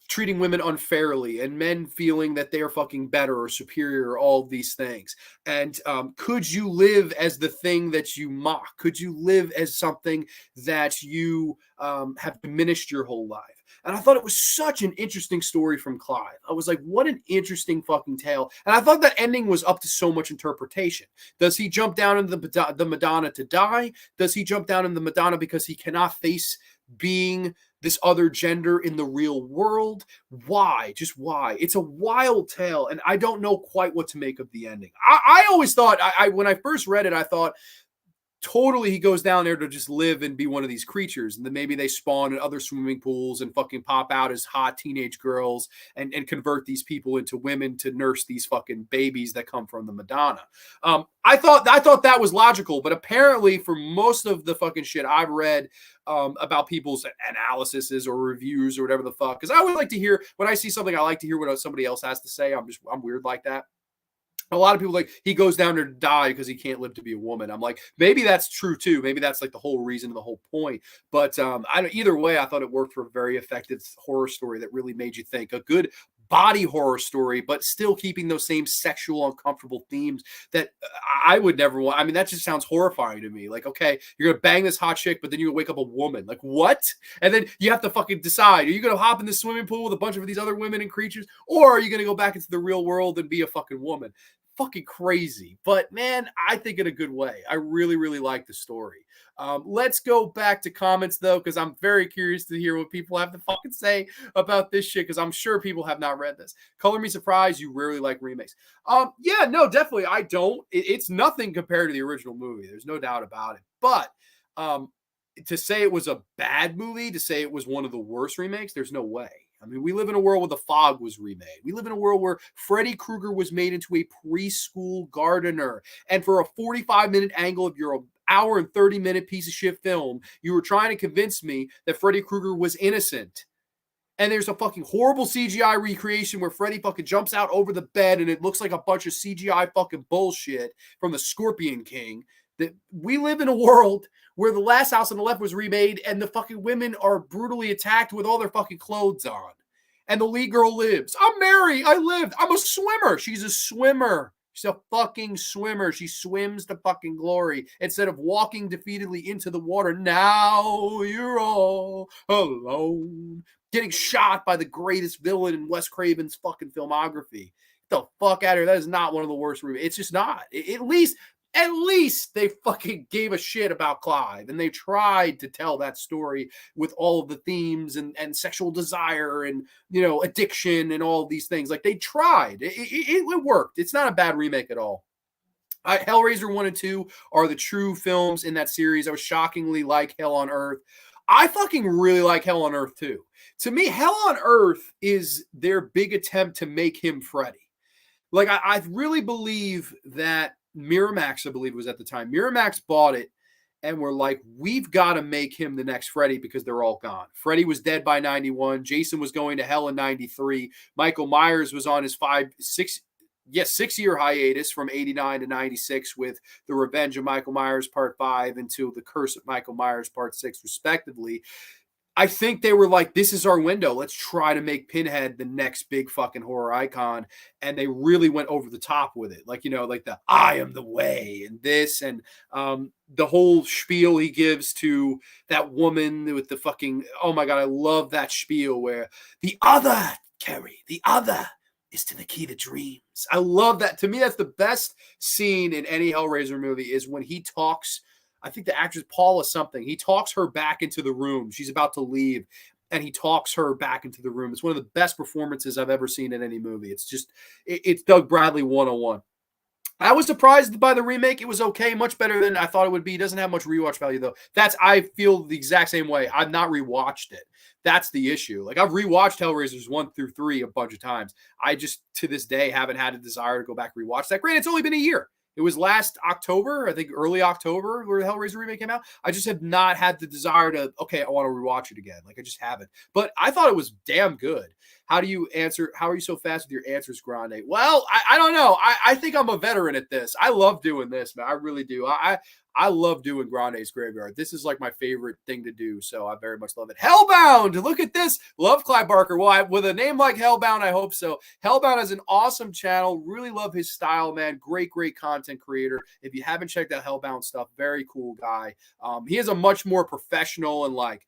treating women unfairly, and men feeling that they are fucking better or superior, or all of these things. And could you live as the thing that you mock? Could you live as something that you have diminished your whole life? And I thought it was such an interesting story from Clive. I was like, what an interesting fucking tale. And I thought that ending was up to so much interpretation. Does he jump down into the Madonna to die? Does he jump down in the Madonna because he cannot face being this other gender in the real world? Why? Just why? It's a wild tale, and I don't know quite what to make of the ending. I always thought, when I first read it, I thought, totally he goes down there to just live and be one of these creatures, and then maybe they spawn in other swimming pools and fucking pop out as hot teenage girls and convert these people into women to nurse these fucking babies that come from the Madonna. I thought that was logical, but apparently for most of the fucking shit I've read about people's analyses or reviews or whatever the fuck, because I always like to hear, when I see something, I like to hear what somebody else has to say. I'm weird like that. A lot of people like, he goes down there to die because he can't live to be a woman. I'm like, maybe that's true too. Maybe that's like the whole reason, the whole point. But either way, I thought it worked for a very effective horror story that really made you think. A good body horror story, but still keeping those same sexual, uncomfortable themes that I would never want. I mean, that just sounds horrifying to me. Like, okay, you're going to bang this hot chick, but then you're going to wake up a woman. Like, what? And then you have to fucking decide, are you going to hop in the swimming pool with a bunch of these other women and creatures? Or are you going to go back into the real world and be a fucking woman? Fucking crazy. But man, I think in a good way. I really, really like the story. Let's go back to comments though, because I'm very curious to hear what people have to fucking say about this shit, because I'm sure people have not read this. Color me surprised, you rarely like remakes. Yeah, no, definitely I don't. It's nothing compared to the original movie. There's no doubt about it. But to say it was a bad movie, to say it was one of the worst remakes, there's no way. I mean, we live in a world where The Fog was remade. We live in a world where Freddy Krueger was made into a preschool gardener. And for a 45-minute angle of your hour and 30-minute piece of shit film, you were trying to convince me that Freddy Krueger was innocent. And there's a fucking horrible CGI recreation where Freddy fucking jumps out over the bed and it looks like a bunch of CGI fucking bullshit from the Scorpion King. That we live in a world where The Last House on the Left was remade and the fucking women are brutally attacked with all their fucking clothes on. And the lead girl lives. I'm Mary. I lived. I'm a swimmer. She's a swimmer. She's a fucking swimmer. She swims to fucking glory instead of walking defeatedly into the water. Now you're all alone. Getting shot by the greatest villain in Wes Craven's fucking filmography. Get the fuck out of here. That is not one of the worst movies. It's just not. At least they fucking gave a shit about Clive and they tried to tell that story with all of the themes and sexual desire and, you know, addiction and all of these things. Like they tried. It worked. It's not a bad remake at all. Hellraiser 1 and 2 are the true films in that series. I was shockingly like Hell on Earth. I fucking really like Hell on Earth too. To me, Hell on Earth is their big attempt to make him Freddy. Like I really believe that Miramax, I believe it was at the time, Miramax bought it and were like, we've got to make him the next Freddy because they're all gone. Freddy was dead by 91. Jason was going to hell in 93. Michael Myers was on his 6-year hiatus from 89 to 96 with The Revenge of Michael Myers Part 5 and The Curse of Michael Myers Part 6, respectively. I think they were like, this is our window. Let's try to make Pinhead the next big fucking horror icon. And they really went over the top with it. Like, you know, like the I am the way and this and the whole spiel he gives to that woman with the fucking, oh my God, I love that spiel where the other, Carrie, the other is to the key to dreams. I love that. To me, that's the best scene in any Hellraiser movie is when he talks. I think the actress Paula something. He talks her back into the room. She's about to leave, and he talks her back into the room. It's one of the best performances I've ever seen in any movie. It's just, it's Doug Bradley 101. I was surprised by the remake. It was okay, much better than I thought it would be. It doesn't have much rewatch value, though. I feel the exact same way. I've not rewatched it. That's the issue. Like, I've rewatched Hellraisers 1 through 3 a bunch of times. I just, to this day, haven't had a desire to go back and rewatch that. Granted, it's only been a year. It was last October, I think early October, where the Hellraiser remake came out. I just have not had the desire to, okay, I want to rewatch it again. Like, I just haven't. But I thought it was damn good. How are you so fast with your answers, Grande? Well, I don't know. I think I'm a veteran at this. I love doing this, man. I really do. I love doing Grande's Graveyard. This is like my favorite thing to do, so I very much love it. Hellbound! Look at this. Love Clive Barker. Well, with a name like Hellbound, I hope so. Hellbound is an awesome channel. Really love his style, man. Great content creator. If you haven't checked out Hellbound stuff, very cool guy. He has a much more professional and like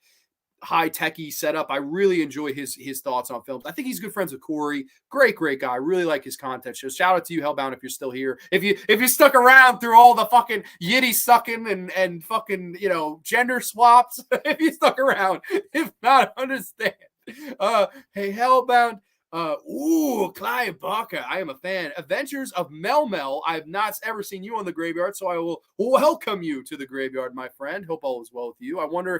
high-techy setup. I really enjoy his thoughts on films. I think he's good friends with Corey. Great guy. I really like his content. So shout out to you, Hellbound, if you're still here. If you stuck around through all the fucking yitty sucking and fucking, you know, gender swaps, if you stuck around. If not, understand. Hey, Hellbound. Clive Barker. I am a fan. Adventures of Mel Mel. I have not ever seen you on the Graveyard, so I will welcome you to the Graveyard, my friend. Hope all is well with you. I wonder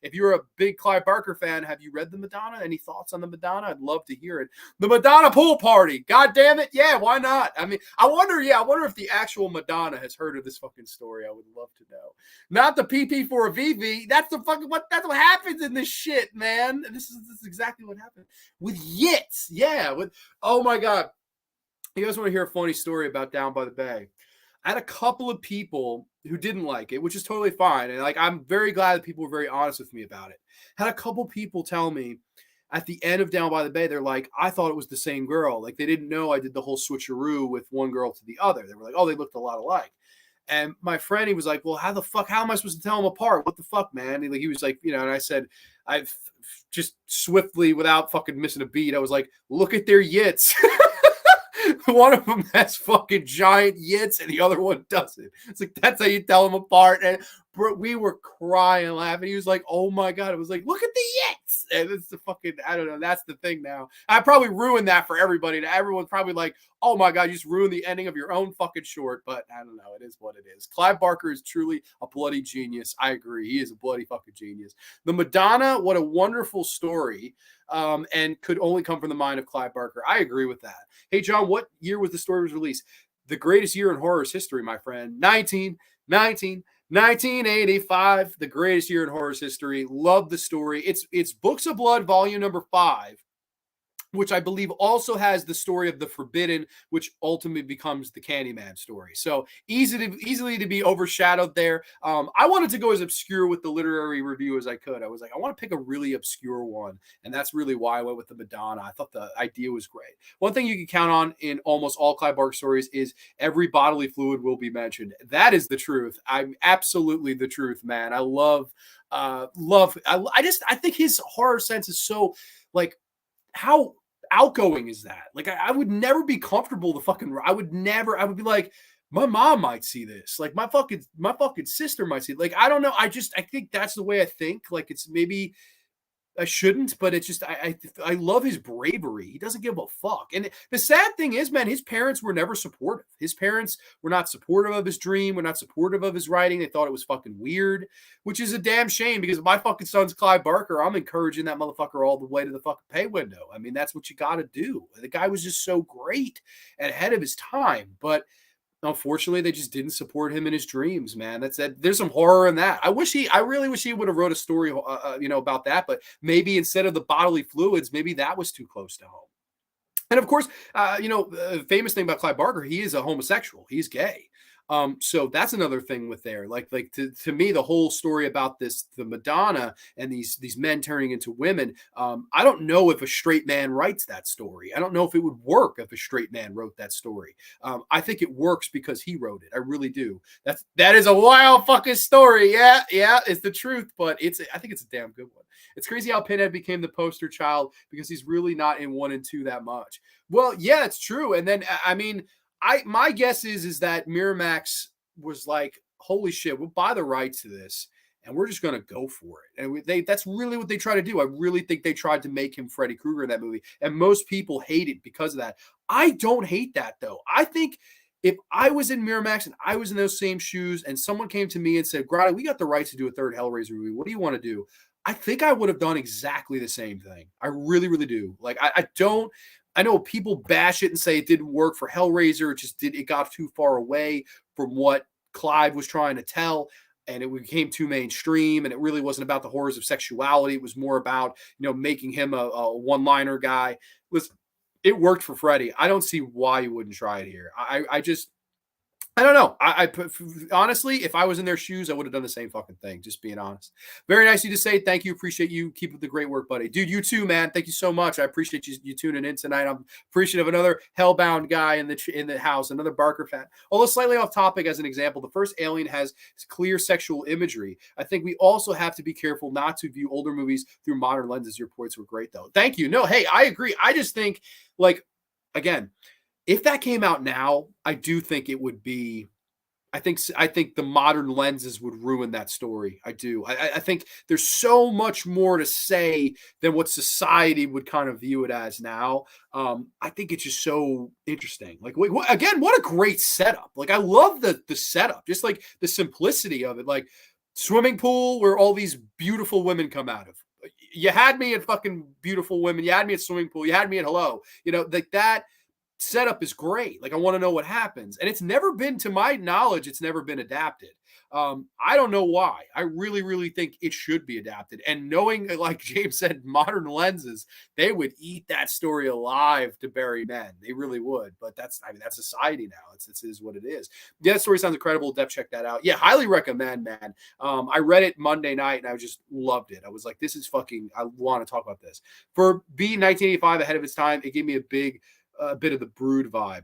if you're a big Clive Barker fan, have you read the Madonna? Any thoughts on the Madonna? I'd love to hear it. The Madonna pool party. God damn it. Yeah, why not? I mean, I wonder if the actual Madonna has heard of this fucking story. I would love to know. Not the PP for a VV. That's what happens in this shit, man. This is exactly what happened with Yitz. Yeah, oh my God. You guys want to hear a funny story about Down by the Bay? I had a couple of people who didn't like it, which is totally fine. And like, I'm very glad that people were very honest with me about it. Had a couple people tell me at the end of Down by the Bay, they're like, I thought it was the same girl. Like, they didn't know I did the whole switcheroo with one girl to the other. They were like, oh, they looked a lot alike. And my friend, he was like, well, how am I supposed to tell them apart? What the fuck, man? He was like, you know, and I said, I just swiftly, without fucking missing a beat, I was like, look at their yits. One of them has fucking giant yits and the other one doesn't. It's like, that's how you tell them apart. And we were crying, laughing. He was like, oh my God. It was like, look at the yits. And it's the fucking, I don't know. That's the thing now. I probably ruined that for everybody. Everyone's probably like, oh my God, you just ruined the ending of your own fucking short. But I don't know. It is what it is. Clive Barker is truly a bloody genius. I agree. He is a bloody fucking genius. The Madonna, what a wonderful story. And could only come from the mind of Clive Barker. I agree with that. Hey, John, what year was the story was released? The greatest year in horror's history, my friend. 1985, the greatest year in horror's history. Love the story. It's Books of Blood, volume number 5, which I believe also has the story of the Forbidden, which ultimately becomes the Candyman story. So easily to be overshadowed there. I wanted to go as obscure with the literary review as I could. I was like, I want to pick a really obscure one, and that's really why I went with the Madonna. I thought the idea was great. One thing you can count on in almost all Clive Barker stories is every bodily fluid will be mentioned. That is the truth. I'm absolutely the truth, man. I I think his horror sense is so like, how outgoing is that? Like, I would never be comfortable I would be like, my mom might see this. Like my fucking sister might see it. Like, I don't know. I think that's the way I think. Like, it's maybe I shouldn't, but it's just I love his bravery. He doesn't give a fuck. And the sad thing is, man, his parents were never supportive. His parents were not supportive of his dream, were not supportive of his writing. They thought it was fucking weird, which is a damn shame because if my fucking son's Clive Barker, I'm encouraging that motherfucker all the way to the fucking pay window. I mean, that's what you got to do. The guy was just so great and ahead of his time, but unfortunately, they just didn't support him in his dreams, man. That's that. There's some horror in that. I really wish he would have wrote a story, about that. But maybe instead of the bodily fluids, maybe that was too close to home. And of course, famous thing about Clive Barker, he is a homosexual. He's gay. So that's another thing with there. Like to me, the whole story about the Madonna and these men turning into women. I don't know if a straight man writes that story. I don't know if it would work if a straight man wrote that story. I think it works because he wrote it. I really do. That is a wild fucking story. Yeah, it's the truth, but I think it's a damn good one. It's crazy how Pinhead became the poster child because he's really not in 1 and 2 that much. Well, yeah, it's true. And then I mean, my guess is that Miramax was like, holy shit, we'll buy the rights to this and we're just going to go for it. And that's really what they try to do. I really think they tried to make him Freddy Krueger in that movie. And most people hate it because of that. I don't hate that though. I think if I was in Miramax and I was in those same shoes and someone came to me and said, Grande, we got the rights to do a third Hellraiser movie. What do you want to do? I think I would have done exactly the same thing. I really, really do. Like, I know people bash it and say it didn't work for Hellraiser. It got too far away from what Clive was trying to tell. And it became too mainstream. And it really wasn't about the horrors of sexuality. It was more about, making him a one-liner guy. Listen, it worked for Freddy. I don't see why you wouldn't try it here. I don't know. Honestly, if I was in their shoes, I would have done the same fucking thing. Just being honest. Very nice of you to say. Thank you. Appreciate you. Keep up the great work, buddy. Dude, you too, man. Thank you so much. I appreciate you tuning in tonight. I'm appreciative of another hellbound guy in the house, another Barker fan. Although slightly off topic, as an example, the first Alien has clear sexual imagery. I think we also have to be careful not to view older movies through modern lenses. Your points were great, though. Thank you. No, hey, I agree. I just think, again, if that came out now, I do think it would be. I think the modern lenses would ruin that story. I do. I think there's so much more to say than what society would kind of view it as now. I think it's just so interesting. Like, again, what a great setup. Like, I love the setup, just like the simplicity of it. Like, swimming pool where all these beautiful women come out of. You had me at fucking beautiful women. You had me at swimming pool. You had me at hello. Like that setup is great. Like, I want to know what happens. And it's never been, to my knowledge, it's never been adapted. I don't know why. I really, really think it should be adapted. And knowing, like James said, modern lenses, they would eat that story alive to bury men. They really would. But that's society now. It is what it is. Yeah, that story sounds incredible. Def, check that out. Yeah, highly recommend, man. I read it Monday night and I just loved it. I was like, this is fucking, I want to talk about this. For being 1985 ahead of its time, it gave me a bit of the Brood vibe.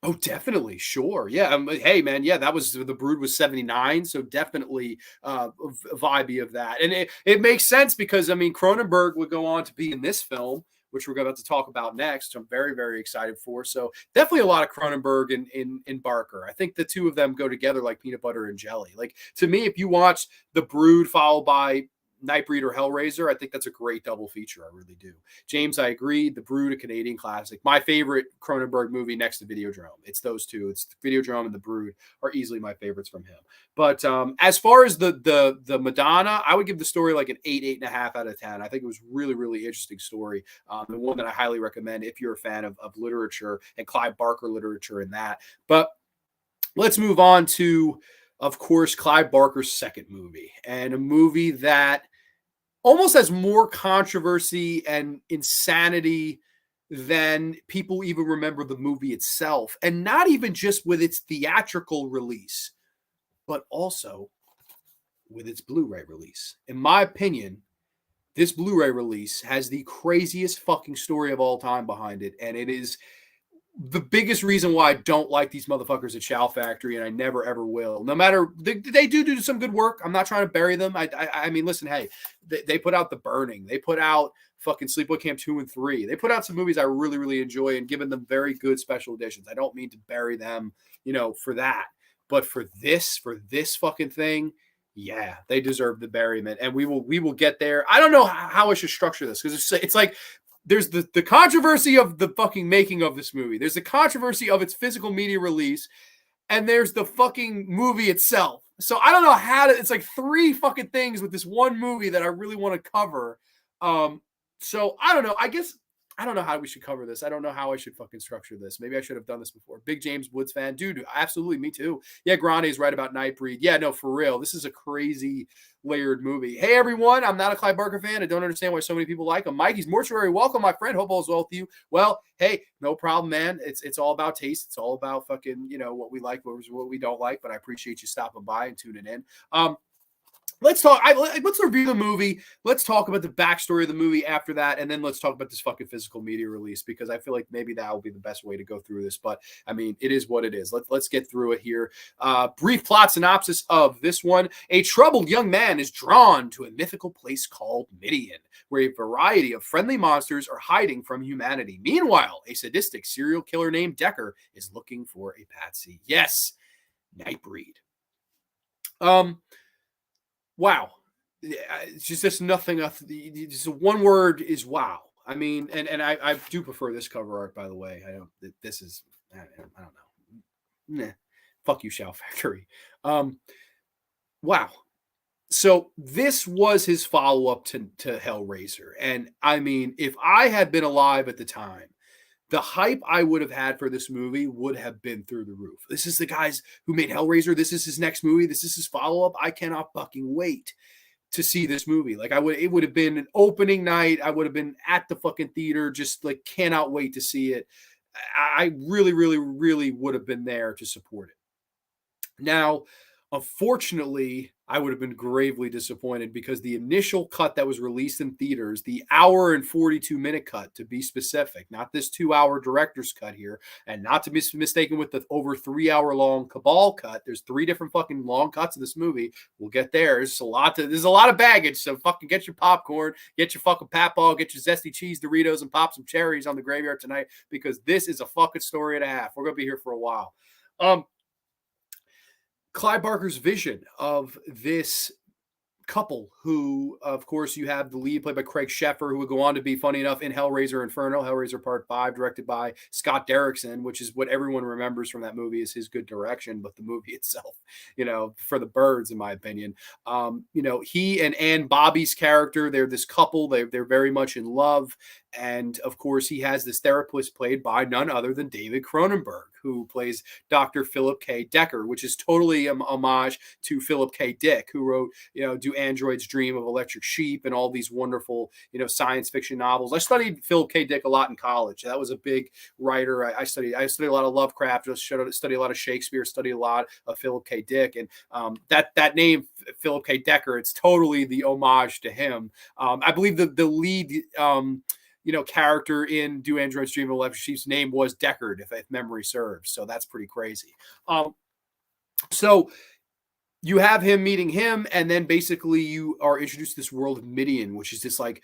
Oh, definitely. Sure. Yeah. Hey, man. Yeah, the Brood was 79. So definitely vibey of that. And it makes sense because, I mean, Cronenberg would go on to be in this film, which we're about to talk about next. I'm very, very excited for. So definitely a lot of Cronenberg in Barker. I think the two of them go together like peanut butter and jelly. Like, to me, if you watch The Brood followed by Nightbreed or Hellraiser, I think that's a great double feature. I really do. James, I agree. The Brood, a Canadian classic. My favorite Cronenberg movie next to Videodrome. It's those two. It's Videodrome and The Brood are easily my favorites from him. But as far as the Madonna, I would give the story like an 8.5 out of 10. I think it was really, really interesting story. The one that I highly recommend if you're a fan of literature and Clive Barker literature and that. But let's move on to, of course, Clive Barker's second movie, and a movie that almost has more controversy and insanity than people even remember the movie itself. And not even just with its theatrical release, but also with its Blu-ray release. In my opinion, this Blu-ray release has the craziest fucking story of all time behind it. And it is the biggest reason why I don't like these motherfuckers at Shout Factory, and I never ever will. No matter they do some good work. I'm not trying to bury them. I mean, listen, hey, they put out The Burning. They put out fucking Sleepaway Camp 2 and 3. They put out some movies I really really enjoy and given them very good special editions. I don't mean to bury them, for that, but for this fucking thing, yeah, they deserve the buryment, and we will get there. I don't know how I should structure this because it's like there's the controversy of the fucking making of this movie. There's the controversy of its physical media release, and there's the fucking movie itself. So I don't know how to. It's like three fucking things with this one movie that I really want to cover. So I don't know. I guess I don't know how we should cover this. I don't know how I should fucking structure this. Maybe I should have done this before. Big James Woods fan, dude. Absolutely, me too. Yeah, Grande is right about Nightbreed. Yeah, no, for real. This is a crazy layered movie. Hey everyone, I'm not a Clive Barker fan. I don't understand why so many people like him. Mikey's Mortuary, welcome, my friend. Hope all is well with you. Well, hey, no problem, man. It's all about taste. It's all about fucking what we like, what we don't like. But I appreciate you stopping by and tuning in. Let's talk. Let's review the movie. Let's talk about the backstory of the movie after that, and then let's talk about this fucking physical media release because I feel like maybe that will be the best way to go through this. But I mean, it is what it is. Let's get through it here. Brief plot synopsis of this one: a troubled young man is drawn to a mythical place called Midian, where a variety of friendly monsters are hiding from humanity. Meanwhile, a sadistic serial killer named Decker is looking for a patsy. Yes, Nightbreed. Wow. It's just nothing. Just one word is wow. I mean, and I do prefer this cover art, by the way. I don't. This is. I don't know. Nah. Fuck you, Shout Factory. Wow. So this was his follow-up to Hellraiser, and I mean, if I had been alive at the time, the hype I would have had for this movie would have been through the roof. This is the guys who made Hellraiser. This is his next movie. This is his follow-up. I cannot fucking wait to see this movie. Like it would have been an opening night. I would have been at the fucking theater, just like cannot wait to see it. I really, really, really would have been there to support it. Now, unfortunately, I would have been gravely disappointed because the initial cut that was released in theaters, the hour and 42-minute cut to be specific, not this 2-hour director's cut here, and not to be mistaken with the over 3-hour long Cabal cut. There's 3 different fucking long cuts of this movie. We'll get there. There's a lot of baggage. So fucking get your popcorn, get your fucking Papal, get your zesty cheese Doritos, and pop some cherries on the graveyard tonight because this is a fucking story and a half. We're gonna be here for a while. Clive Barker's vision of this couple who, of course, you have the lead played by Craig Sheffer, who would go on to be, funny enough, in Hellraiser Inferno, Hellraiser Part 5, directed by Scott Derrickson, which is what everyone remembers from that movie is his good direction, but the movie itself, for the birds, in my opinion. He and Anne Bobby's character, they're this couple, they're very much in love, and, of course, he has this therapist played by none other than David Cronenberg, who plays Dr. Philip K. Decker, which is totally an homage to Philip K. Dick, who wrote, Do Androids Dream of Electric Sheep and all these wonderful, science fiction novels. I studied Philip K. Dick a lot in college. That was a big writer. I studied a lot of Lovecraft, studied a lot of Shakespeare, studied a lot of Philip K. Dick. And that name, Philip K. Decker, it's totally the homage to him. I believe the lead character in Do Androids Dream of Electric Sheep's name was Deckard, if memory serves. So that's pretty crazy. So you have him meeting him, and then basically you are introduced to this world of Midian, which is this like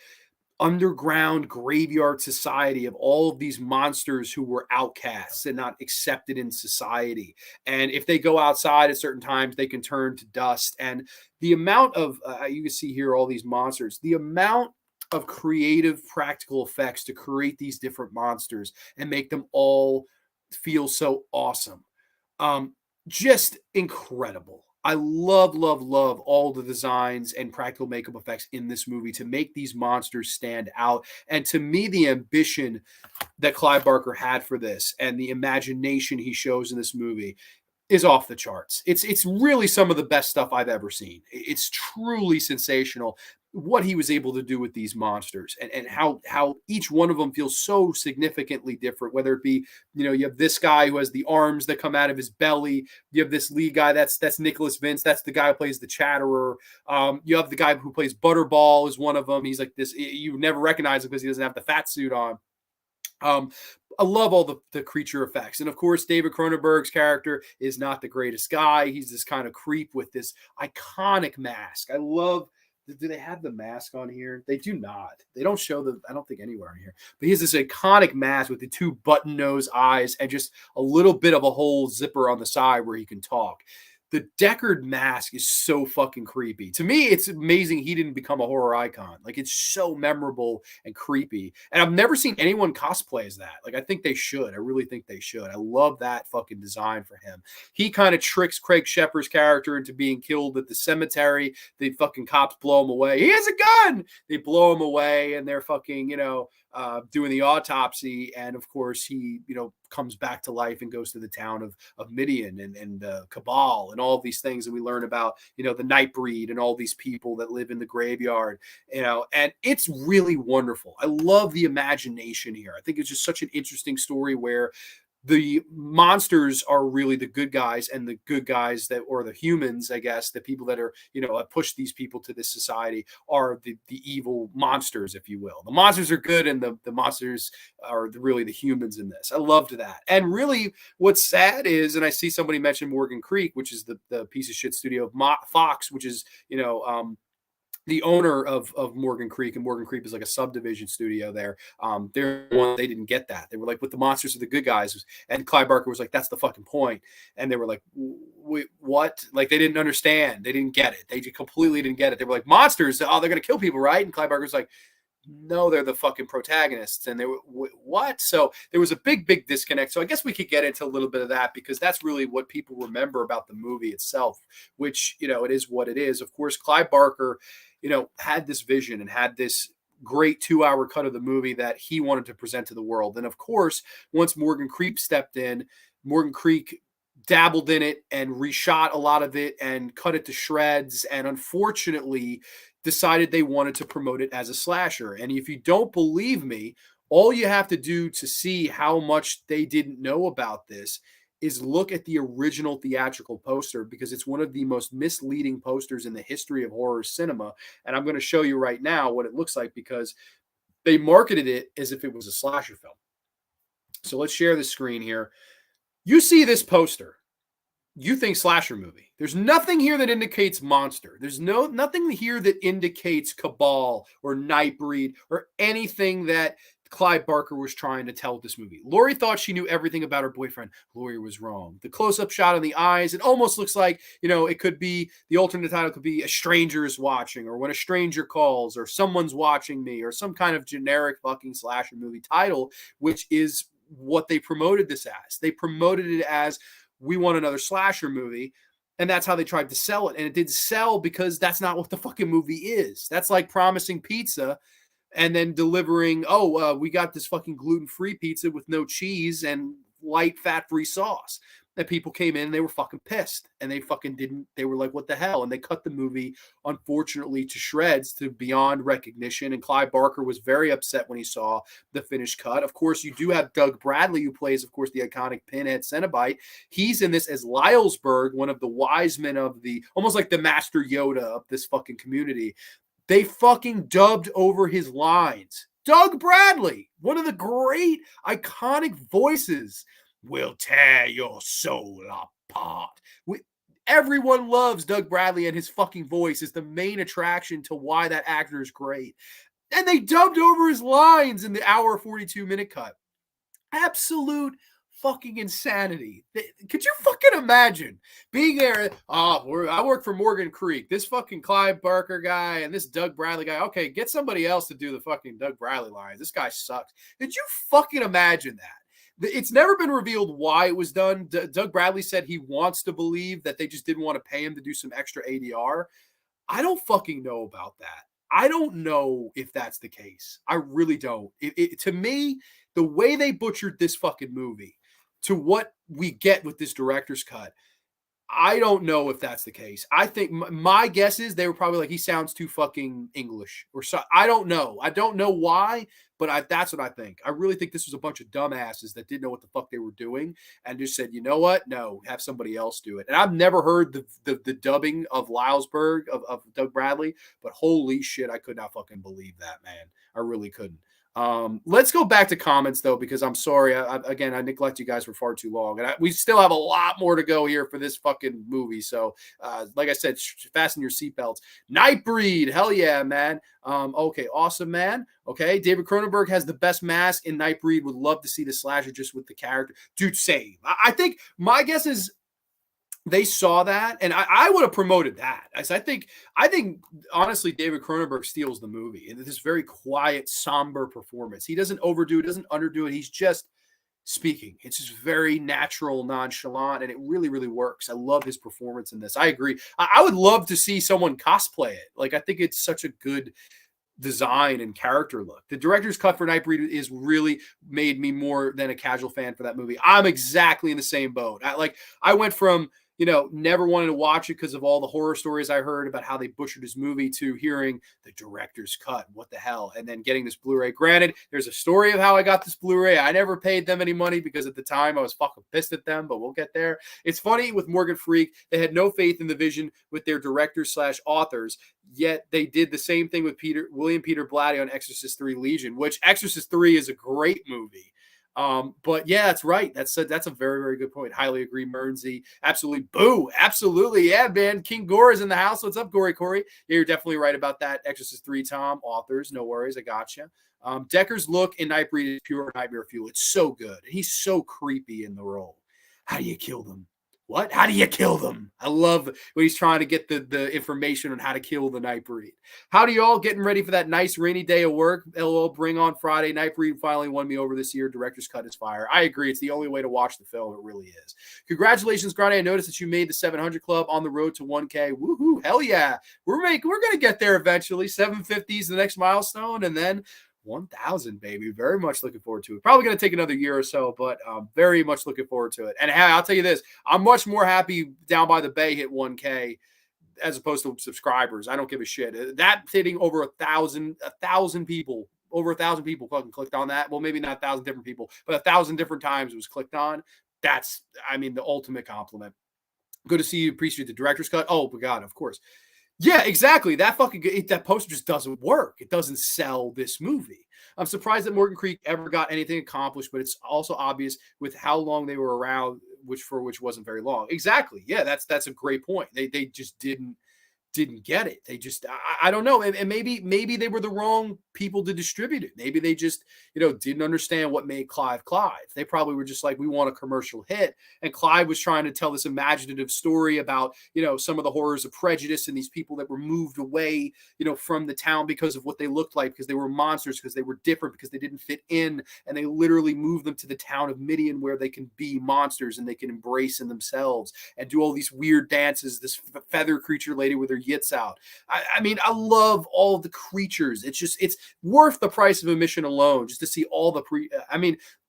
underground graveyard society of all of these monsters who were outcasts and not accepted in society. And if they go outside at certain times, they can turn to dust. And the amount of, you can see here all these monsters, the amount of creative practical effects to create these different monsters and make them all feel so awesome. Um, just incredible. I love, love, love all the designs and practical makeup effects in this movie to make these monsters stand out. And to me, the ambition that Clive Barker had for this and the imagination he shows in this movie is off the charts. It's really some of the best stuff I've ever seen. It's truly sensational what he was able to do with these monsters and how each one of them feels so significantly different, whether it be, you have this guy who has the arms that come out of his belly. You have this lead guy, that's Nicholas Vince, that's the guy who plays the Chatterer. You have the guy who plays Butterball is one of them. He's like this, you never recognize him because he doesn't have the fat suit on. I love all the creature effects. And of course, David Cronenberg's character is not the greatest guy. He's this kind of creep with this iconic mask. I love, do they have the mask on here? They do not. They don't show I don't think anywhere on here. But he has this iconic mask with the two button nose eyes and just a little bit of a whole zipper on the side where he can talk. The Deckard mask is so fucking creepy. To me, it's amazing he didn't become a horror icon. Like, it's so memorable and creepy. And I've never seen anyone cosplay as that. Like, I think they should. I really think they should. I love that fucking design for him. He kind of tricks Craig Shepard's character into being killed at the cemetery. The fucking cops blow him away. He has a gun! They blow him away, and they're fucking, doing the autopsy. And of course, he, comes back to life and goes to the town of Midian and Cabal and all of these things. And we learn about, the Nightbreed and all these people that live in the graveyard, and it's really wonderful. I love the imagination here. I think it's just such an interesting story where the monsters are really the good guys, and the good guys or the humans, I guess, the people that are, push these people to this society are the evil monsters, if you will. The monsters are good, and the monsters are really the humans in this. I loved that. And really what's sad is, and I see somebody mention Morgan Creek, which is the piece of shit studio of Fox, which is, the owner of Morgan Creek, and Morgan Creek is like a subdivision studio there. They didn't get that. They were like, "With the monsters are the good guys," and Clive Barker was like, "That's the fucking point." And they were like, "Wait, what?" Like, they didn't understand. They didn't get it. They completely didn't get it. They were like, "Monsters? Oh, they're gonna kill people, right?" And Clive Barker's like, "No, they're the fucking protagonists." And they were, "What?" So there was a big disconnect. So I guess we could get into a little bit of that, because that's really what people remember about the movie itself, which, it is what it is. Of course, Clive Barker, had this vision and had this great 2-hour cut of the movie that he wanted to present to the world. And of course, once Morgan Creek stepped in, Morgan Creek dabbled in it and reshot a lot of it and cut it to shreds, and unfortunately decided they wanted to promote it as a slasher. And if you don't believe me, all you have to do to see how much they didn't know about this is look at the original theatrical poster, because it's one of the most misleading posters in the history of horror cinema. And I'm going to show you right now what it looks like, because they marketed it as if it was a slasher film. So let's share the screen here. You see this poster, you think slasher movie. There's nothing here that indicates monster. There's nothing here that indicates Cabal or Nightbreed or anything that Clive Barker was trying to tell with this movie. Laurie thought she knew everything about her boyfriend. Laurie was wrong. The close-up shot on the eyes, it almost looks like, it could be, the alternate title could be A Stranger is Watching, or When a Stranger Calls, or Someone's Watching Me, or some kind of generic fucking slasher movie title, which is what they promoted this as. They promoted it as, we want another slasher movie. And that's how they tried to sell it. And it didn't sell because that's not what the fucking movie is. That's like promising pizza and then delivering, we got this fucking gluten-free pizza with no cheese and light fat-free sauce. And people came in and they were fucking pissed. And they were like, what the hell? And they cut the movie, unfortunately, to shreds, to beyond recognition. And Clive Barker was very upset when he saw the finished cut. Of course, you do have Doug Bradley, who plays, of course, the iconic Pinhead Cenobite. He's in this as Lylesburg, one of the wise men of almost like the Master Yoda of this fucking community. They fucking dubbed over his lines. Doug Bradley, one of the great iconic voices, will tear your soul apart. Everyone loves Doug Bradley, and his fucking voice is the main attraction to why that actor is great. And they dubbed over his lines in the hour 42-minute cut. Absolute fucking insanity. Could you fucking imagine being there? Oh, I work for Morgan Creek. This fucking Clive Barker guy and this Doug Bradley guy. Okay, get somebody else to do the fucking Doug Bradley lines. This guy sucks. Did you fucking imagine that? It's never been revealed why it was done. Doug Bradley said he wants to believe that they just didn't want to pay him to do some extra ADR. I don't fucking know about that. I don't know if that's the case. I really don't. To me, the way they butchered this fucking movie to what we get with this director's cut, I don't know if that's the case. I think my guess is they were probably like, he sounds too fucking English or so. I don't know. I don't know why, but that's what I think. I really think this was a bunch of dumbasses that didn't know what the fuck they were doing and just said, you know what? No, have somebody else do it. And I've never heard the dubbing of Lylesburg of Doug Bradley, but holy shit, I could not fucking believe that, man. I really couldn't. Let's go back to comments though, because I'm sorry. Again, I neglect you guys for far too long, and we still have a lot more to go here for this fucking movie. So, like I said, fasten your seatbelts. Nightbreed, hell yeah, man. Okay, awesome, man. Okay, David Cronenberg has the best mask in Nightbreed. Would love to see the slasher just with the character, dude. Same. I think my guess is they saw that, and I would have promoted that. I think honestly, David Cronenberg steals the movie in this very quiet, somber performance. He doesn't overdo it, doesn't underdo it. He's just speaking. It's just very natural, nonchalant, and it really, really works. I love his performance in this. I agree. I would love to see someone cosplay it. Like, I think it's such a good design and character look. The director's cut for Nightbreed is really made me more than a casual fan for that movie. I'm exactly in the same boat. I went from, never wanted to watch it because of all the horror stories I heard about how they butchered his movie to hearing the director's cut. What the hell? And then getting this Blu-ray. Granted, there's a story of how I got this Blu-ray. I never paid them any money because at the time I was fucking pissed at them, but we'll get there. It's funny with Morgan Freak. They had no faith in the vision with their directors/authors, yet they did the same thing with William Peter Blatty on Exorcist III Legion, which Exorcist III is a great movie. But yeah, that's right. That's a very, very good point. Highly agree, Mernsey. Absolutely. Boo. Absolutely. Yeah, man. King Gore is in the house. What's up, Gory Corey? Yeah, you're definitely right about that. Exorcist 3, Tom. Authors. No worries. I gotcha. Decker's look in Nightbreed is pure nightmare fuel. It's so good. He's so creepy in the role. How do you kill them? What? How do you kill them? I love when he's trying to get the information on how to kill the Nightbreed. How do you all getting ready for that nice rainy day of work? LOL, bring on Friday. Nightbreed finally won me over this year. Director's cut is fire. I agree. It's the only way to watch the film. It really is. Congratulations, Grande. I noticed that you made the 700 Club on the road to 1K. Woohoo. Hell yeah. We're going to get there eventually. 750 is the next milestone. And then 1,000, baby. Very much looking forward to it. Probably going to take another year or so, but very much looking forward to it. And I'll tell you this, I'm much more happy Down by the Bay hit 1K as opposed to subscribers. I don't give a shit. That hitting over 1,000 people, over 1,000 people fucking clicked on that. Well, maybe not 1,000 different people, but 1,000 different times it was clicked on. That's, the ultimate compliment. Good to see you. Appreciate the director's cut. Oh my God, of course. Yeah, exactly. That poster just doesn't work. It doesn't sell this movie. I'm surprised that Morgan Creek ever got anything accomplished, but it's also obvious with how long they were around, which wasn't very long. Exactly. Yeah, that's a great point. They just didn't get it. They just, I don't know. And maybe they were the wrong people to distribute it. Maybe they just, didn't understand what made Clive. They probably were just like, we want a commercial hit. And Clive was trying to tell this imaginative story about, some of the horrors of prejudice and these people that were moved away, from the town because of what they looked like, because they were monsters, because they were different, because they didn't fit in. And they literally moved them to the town of Midian where they can be monsters and they can embrace in themselves and do all these weird dances. This feather creature lady with her yits out. I love all the creatures. It's worth the price of admission alone just to see all the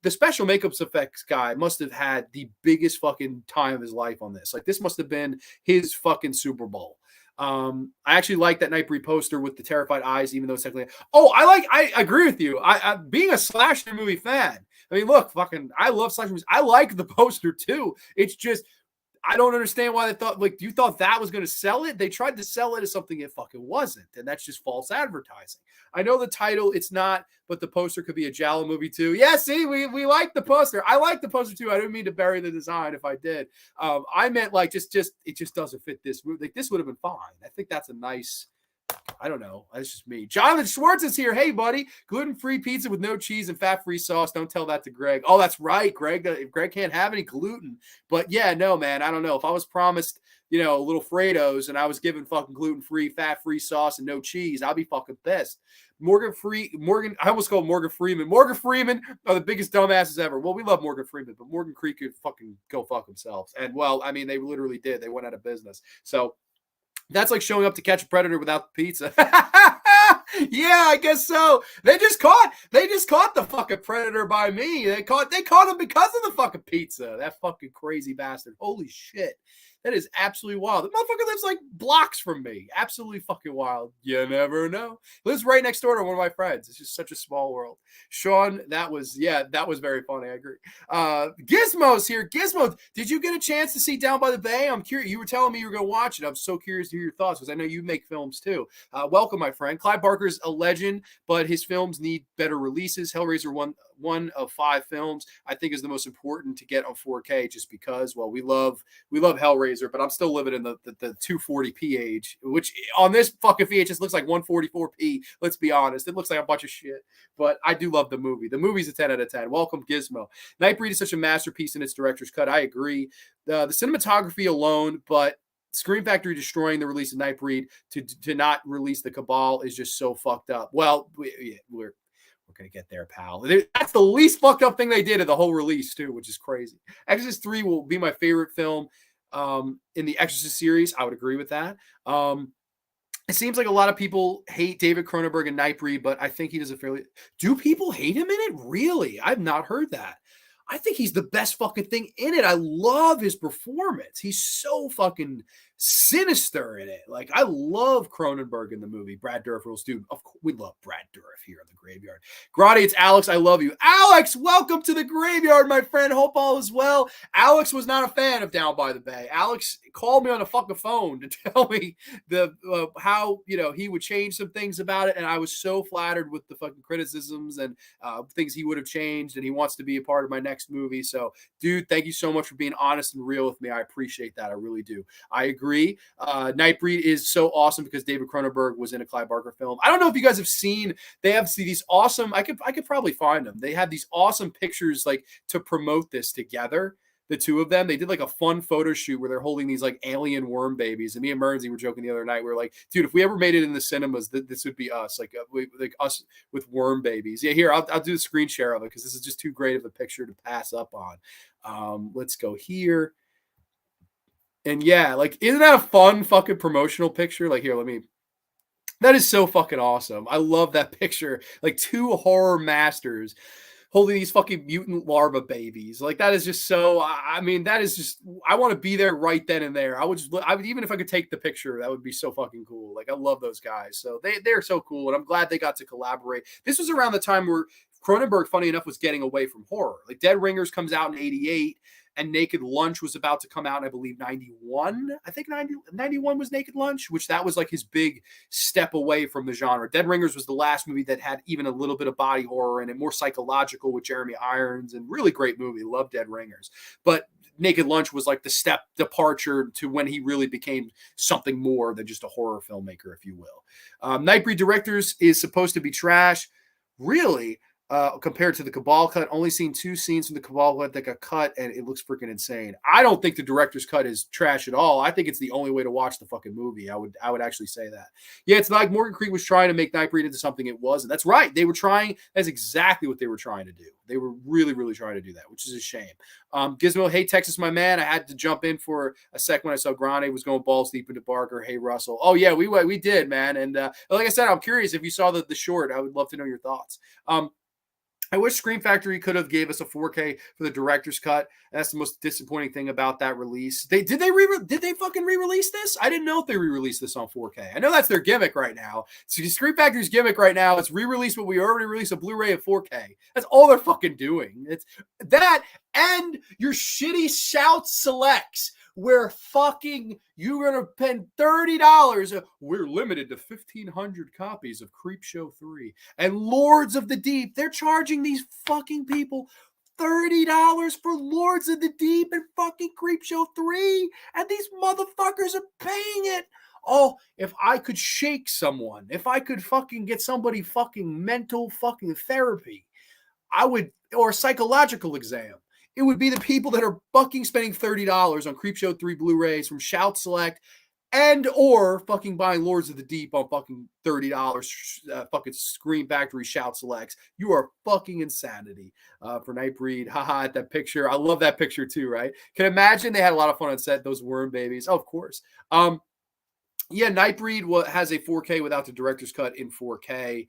the special makeup effects guy must have had the biggest fucking time of his life on this. Like, this must have been his fucking Super Bowl. I actually like that Nightbreed poster with the terrified eyes, even though it's technically. I agree with you. I being a slasher movie fan. Look, I love slasher movies. I like the poster too. It's just, I don't understand why they thought, you thought that was going to sell it? They tried to sell it as something it fucking wasn't. And that's just false advertising. I know the title, it's not, but the poster could be a Giallo movie too. Yeah, see, we like the poster. I like the poster too. I didn't mean to bury the design if I did. I meant it just doesn't fit this movie. Like, this would have been fine. I think that's a nice I don't know. That's just me. Jonathan Schwartz is here. Hey, buddy. Gluten-free pizza with no cheese and fat-free sauce. Don't tell that to Greg. Oh, that's right, Greg. Greg can't have any gluten. But yeah, no, man. I don't know. If I was promised, a little Fredos and I was given fucking gluten-free, fat-free sauce and no cheese, I'd be fucking pissed. I almost called Morgan Freeman. Morgan Freeman are the biggest dumbasses ever. Well, we love Morgan Freeman, but Morgan Creek could fucking go fuck themselves. And well, I mean, they literally did. They went out of business. So that's like showing up to catch a predator without the pizza. Yeah, I guess so. They just caught the fucking predator by me. They caught him because of the fucking pizza. That fucking crazy bastard. Holy shit. That is absolutely wild. The motherfucker lives like blocks from me. Absolutely fucking wild. You never know. Lives right next door to one of my friends. It's just such a small world. Sean, that was very funny. I agree. Gizmo's here. Gizmo, did you get a chance to see Down by the Bay? I'm curious. You were telling me you were going to watch it. I'm so curious to hear your thoughts because I know you make films too. Welcome, my friend. Clive Barker's a legend, but his films need better releases. Hellraiser one of 5 films I think is the most important to get on 4K just because, well, we love Hellraiser, but I'm still living in the 240p age, which on this fucking VHS looks like 144p. Let's be honest. It looks like a bunch of shit, but I do love the movie. The movie's a 10 out of 10. Welcome, Gizmo. Nightbreed is such a masterpiece in its director's cut. I agree. The cinematography alone, but Scream Factory destroying the release of Nightbreed to not release the Cabal is just so fucked up. Well, we're going to get there, pal. That's the least fucked up thing they did of the whole release, too, which is crazy. Exorcist 3 will be my favorite film in the Exorcist series. I would agree with that. It seems like a lot of people hate David Cronenberg and Nightbreed, but I think he does a fairly... Do people hate him in it? Really? I've not heard that. I think he's the best fucking thing in it. I love his performance. He's so fucking sinister in it. Like, I love Cronenberg in the movie. Brad Dourif rules, dude. Of course, we love Brad Dourif here in the Graveyard. Grande, it's Alex. I love you. Alex, welcome to the Graveyard, my friend. Hope all is well. Alex was not a fan of Down by the Bay. Alex called me on the fucking phone to tell me how he would change some things about it, and I was so flattered with the fucking criticisms and things he would have changed, and he wants to be a part of my next movie. So, dude, thank you so much for being honest and real with me. I appreciate that. I really do. I agree. Nightbreed is so awesome because David Cronenberg was in a Clive Barker film. I don't know if you guys have seen, they have these awesome, I could probably find them. They have these awesome pictures like to promote this together. The two of them, they did like a fun photo shoot where they're holding these like alien worm babies. And me and Mernsy were joking the other night. We were like, dude, if we ever made it in the cinemas, this would be us, like us with worm babies. Yeah, here, I'll do a screen share of it because this is just too great of a picture to pass up on. Let's go here. And yeah, like, isn't that a fun fucking promotional picture? Like, here, that is so fucking awesome. I love that picture. Like, 2 horror masters holding these fucking mutant larva babies. Like, that is just so, I mean, that is just, I want to be there right then and there. I would even if I could take the picture, that would be so fucking cool. Like, I love those guys. So they're so cool. And I'm glad they got to collaborate. This was around the time where Cronenberg, funny enough, was getting away from horror. Like, Dead Ringers comes out in 88. And Naked Lunch was about to come out in, I believe, 91. I think 91 was Naked Lunch, which that was like his big step away from the genre. Dead Ringers was the last movie that had even a little bit of body horror in it, more psychological with Jeremy Irons, and really great movie. Love Dead Ringers. But Naked Lunch was like the step departure to when he really became something more than just a horror filmmaker, if you will. Nightbreed Directors is supposed to be trash. Really? Compared to the Cabal cut, only seen 2 scenes from the Cabal cut that got cut, and it looks freaking insane. I don't think the director's cut is trash at all. I think it's the only way to watch the fucking movie. I would actually say that. Yeah, it's like Morgan Creek was trying to make Nightbreed into something it wasn't. That's right. They were trying. That's exactly what they were trying to do. They were really, really trying to do that, which is a shame. Gizmo, hey, Texas, my man. I had to jump in for a sec when I saw Grande was going balls deep into Barker. Hey, Russell. Oh, yeah, we did, man. And like I said, I'm curious if you saw the short. I would love to know your thoughts. I wish Scream Factory could have gave us a 4K for the director's cut. That's the most disappointing thing about that release. Did they fucking re-release this? I didn't know if they re-released this on 4K. I know that's their gimmick right now. So Scream Factory's gimmick right now is re-release what we already released, a Blu-ray of 4K. That's all they're fucking doing. It's that and your shitty shout selects where fucking you're going to spend $30. We're limited to 1,500 copies of Creepshow 3 and Lords of the Deep. They're charging these fucking people $30 for Lords of the Deep and fucking Creepshow 3. And these motherfuckers are paying it. Oh, if I could shake someone, if I could fucking get somebody fucking mental fucking therapy, I would, or a psychological exam. It would be the people that are fucking spending $30 on Creepshow 3 Blu-rays from Shout Select and or fucking buying Lords of the Deep on fucking $30 fucking Scream Factory Shout Selects. You are fucking insanity for Nightbreed. Haha, at that picture. I love that picture too, right? Can imagine they had a lot of fun on set, those worm babies. Oh, of course. Yeah, Nightbreed has a 4K without the director's cut in 4K.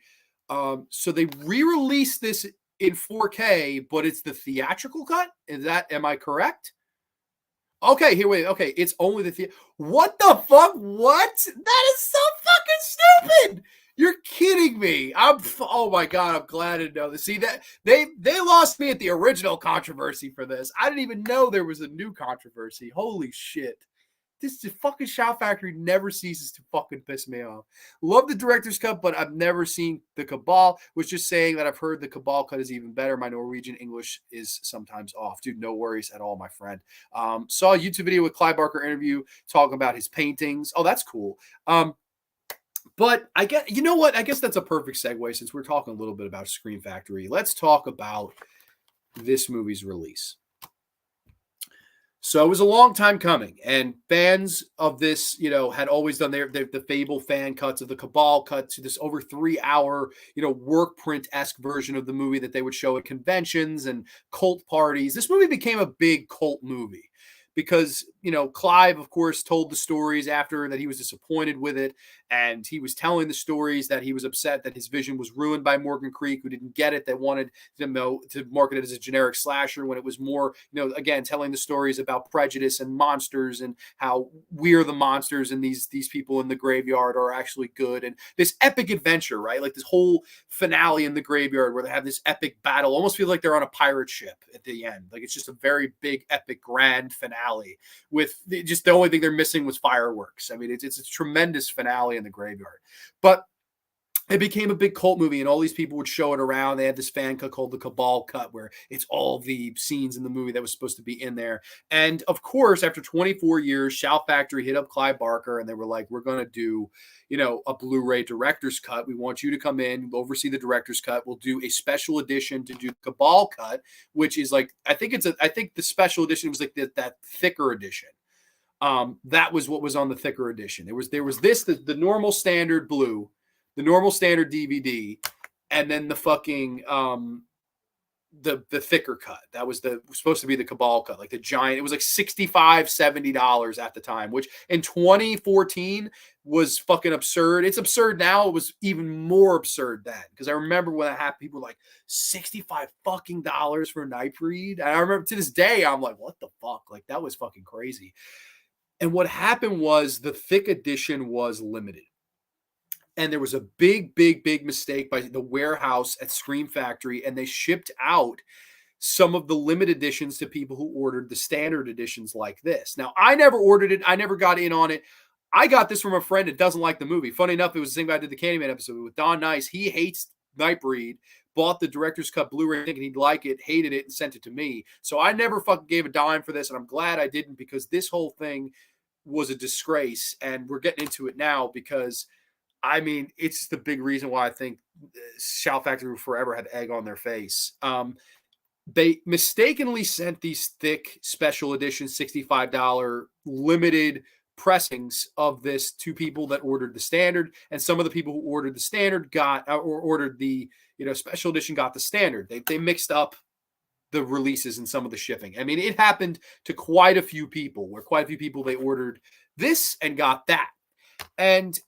So they re-released this in 4K, but it's the theatrical cut. Am I correct? Okay, here, wait. Okay, it's only what the fuck? What? That is so fucking stupid. You're kidding me. Oh my god, I'm glad to know this. See that they lost me at the original controversy for this. I didn't even know there was a new controversy. Holy shit. This fucking Shout Factory never ceases to fucking piss me off. Love the director's cut, but I've never seen the Cabal. Was just saying that I've heard the Cabal cut is even better. My Norwegian English is sometimes off. Dude, no worries at all, my friend. Saw a YouTube video with Clive Barker interview talking about his paintings. Oh, that's cool. But I guess, you know what? I guess that's a perfect segue since we're talking a little bit about Scream Factory. Let's talk about this movie's release. So it was a long time coming, and fans of this, had always done the Fable fan cuts of the Cabal cut to this over 3-hour, work print-esque version of the movie that they would show at conventions and cult parties. This movie became a big cult movie because, Clive, of course, told the stories after that he was disappointed with it. And he was telling the stories that he was upset that his vision was ruined by Morgan Creek, who didn't get it, that wanted to market it as a generic slasher when it was more, again, telling the stories about prejudice and monsters and how we're the monsters and these people in the graveyard are actually good. And this epic adventure, right? Like this whole finale in the graveyard where they have this epic battle, almost feel like they're on a pirate ship at the end. Like it's just a very big, epic, grand finale with just the only thing they're missing was fireworks. I mean, it's a tremendous finale in the graveyard, but it became a big cult movie and all these people would show it around. They had this fan cut called the Cabal cut where it's all the scenes in the movie that was supposed to be in there. And of course, after 24 years, Shout Factory hit up Clive Barker and they were like, we're going to do, a Blu-ray director's cut. We want you to come in, oversee the director's cut. We'll do a special edition to do Cabal cut, which is like, I think the special edition was like that thicker edition. That was what was on the thicker edition. There was the normal standard blue, the normal standard DVD, and then the fucking the thicker cut. That was supposed to be the Cabal cut, like the giant. It was like $65-$70 at the time, which in 2014 was fucking absurd. It's absurd now. It was even more absurd then because I remember when that happened, people were like $65 fucking dollars for Nightbreed. And I remember to this day, I'm like, what the fuck? Like that was fucking crazy. And what happened was the thick edition was limited. And there was a big, big, big mistake by the warehouse at Scream Factory. And they shipped out some of the limited editions to people who ordered the standard editions like this. Now, I never ordered it. I never got in on it. I got this from a friend that doesn't like the movie. Funny enough, it was the same guy who did the Candyman episode with Don Nice. He hates Nightbreed, bought the director's cut Blu-ray thinking he'd like it, hated it, and sent it to me. So I never fucking gave a dime for this. And I'm glad I didn't because this whole thing was a disgrace. And we're getting into it now because I mean, it's the big reason why I think Shout Factory will forever have egg on their face. They mistakenly sent these thick special edition $65 limited pressings of this to people that ordered the standard, and some of the people who ordered the standard got or ordered the special edition got the standard. They mixed up the releases and some of the shipping. I mean, it happened to quite a few people where quite a few people they ordered this and got that. And,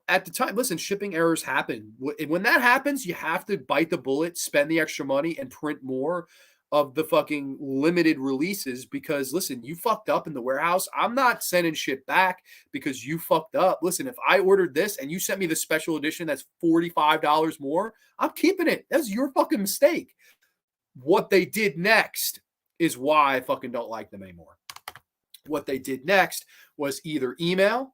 at the time, listen, shipping errors happen. When that happens, you have to bite the bullet, spend the extra money, and print more of the fucking limited releases because, listen, you fucked up in the warehouse. I'm not sending shit back because you fucked up. Listen, if I ordered this and you sent me the special edition that's $45 more, I'm keeping it. That's your fucking mistake. What they did next is why I fucking don't like them anymore. What they did next was either email.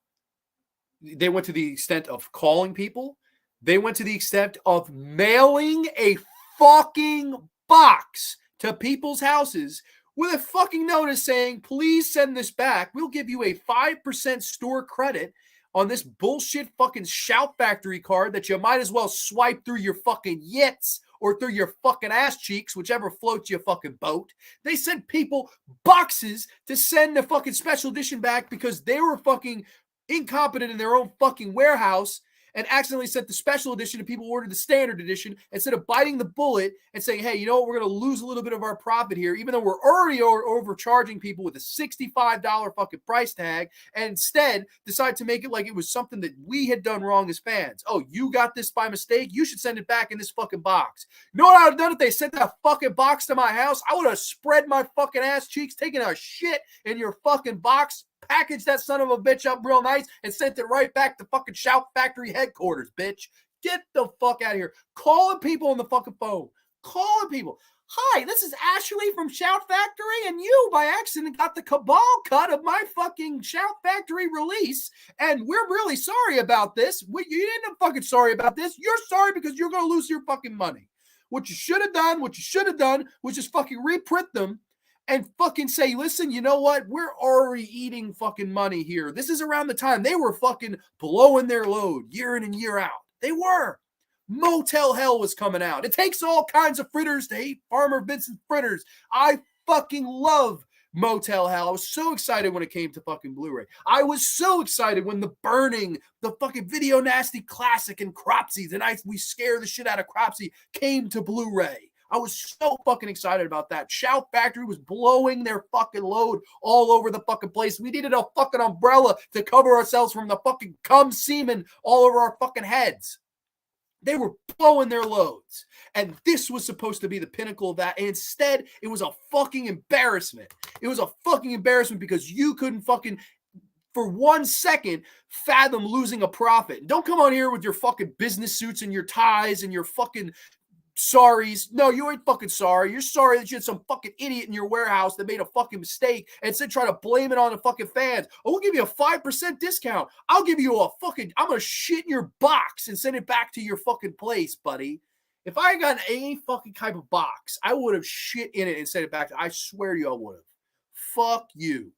They went to the extent of calling people. They went to the extent of mailing a fucking box to people's houses with a fucking notice saying, please send this back. We'll give you a 5% store credit on this bullshit fucking Shout Factory card that you might as well swipe through your fucking yits or through your fucking ass cheeks, whichever floats your fucking boat. They sent people boxes to send the fucking special edition back because they were fucking incompetent in their own fucking warehouse and accidentally sent the special edition to people who ordered the standard edition instead of biting the bullet and saying, hey, you know what, we're going to lose a little bit of our profit here, even though we're already overcharging people with a $65 fucking price tag, and instead decide to make it like it was something that we had done wrong as fans. Oh, you got this by mistake? You should send it back in this fucking box. You know what I would have done if they sent that fucking box to my house? I would have spread my fucking ass cheeks, taken a shit in your fucking box, packaged that son of a bitch up real nice, and sent it right back to fucking Shout Factory headquarters, bitch. Get the fuck out of here. Calling people on the fucking phone. Calling people. Hi, this is Ashley from Shout Factory, and you, by accident, got the cabal cut of my fucking Shout Factory release, and we're really sorry about this. You didn't fucking sorry about this. You're sorry because you're going to lose your fucking money. What you should have done was just fucking reprint them and fucking say, listen, you know what? We're already eating fucking money here. This is around the time they were fucking blowing their load year in and year out. They were. Motel Hell was coming out. It takes all kinds of fritters to hate Farmer Vincent fritters. I fucking love Motel Hell. I was so excited when it came to fucking Blu-ray. I was so excited when The Burning, the fucking Video Nasty Classic, and Cropsy, the night we scare the shit out of Cropsy, came to Blu-ray. I was so fucking excited about that. Shout Factory was blowing their fucking load all over the fucking place. We needed a fucking umbrella to cover ourselves from the fucking cum semen all over our fucking heads. They were blowing their loads. And this was supposed to be the pinnacle of that. And instead, it was a fucking embarrassment. It was a fucking embarrassment because you couldn't fucking, for 1 second, fathom losing a profit. Don't come on here with your fucking business suits and your ties and your fucking sorries. No, you ain't fucking sorry. You're sorry that you had some fucking idiot in your warehouse that made a fucking mistake and instead try to blame it on the fucking fans. Oh, we'll give you a 5% discount. I'll give you I'm going to shit in your box and send it back to your fucking place, buddy. If I had gotten any fucking type of box, I would have shit in it and sent it back. I swear to you, I would have. Fuck you,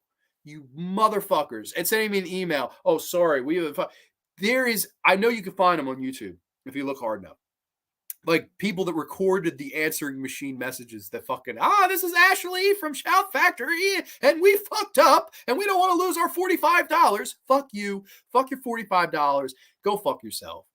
you motherfuckers. And sending me an email. Oh, sorry. I know you can find them on YouTube if you look hard enough. Like people that recorded the answering machine messages that fucking, this is Ashley from Shout Factory and we fucked up and we don't want to lose our $45. Fuck you. Fuck your $45. Go fuck yourself.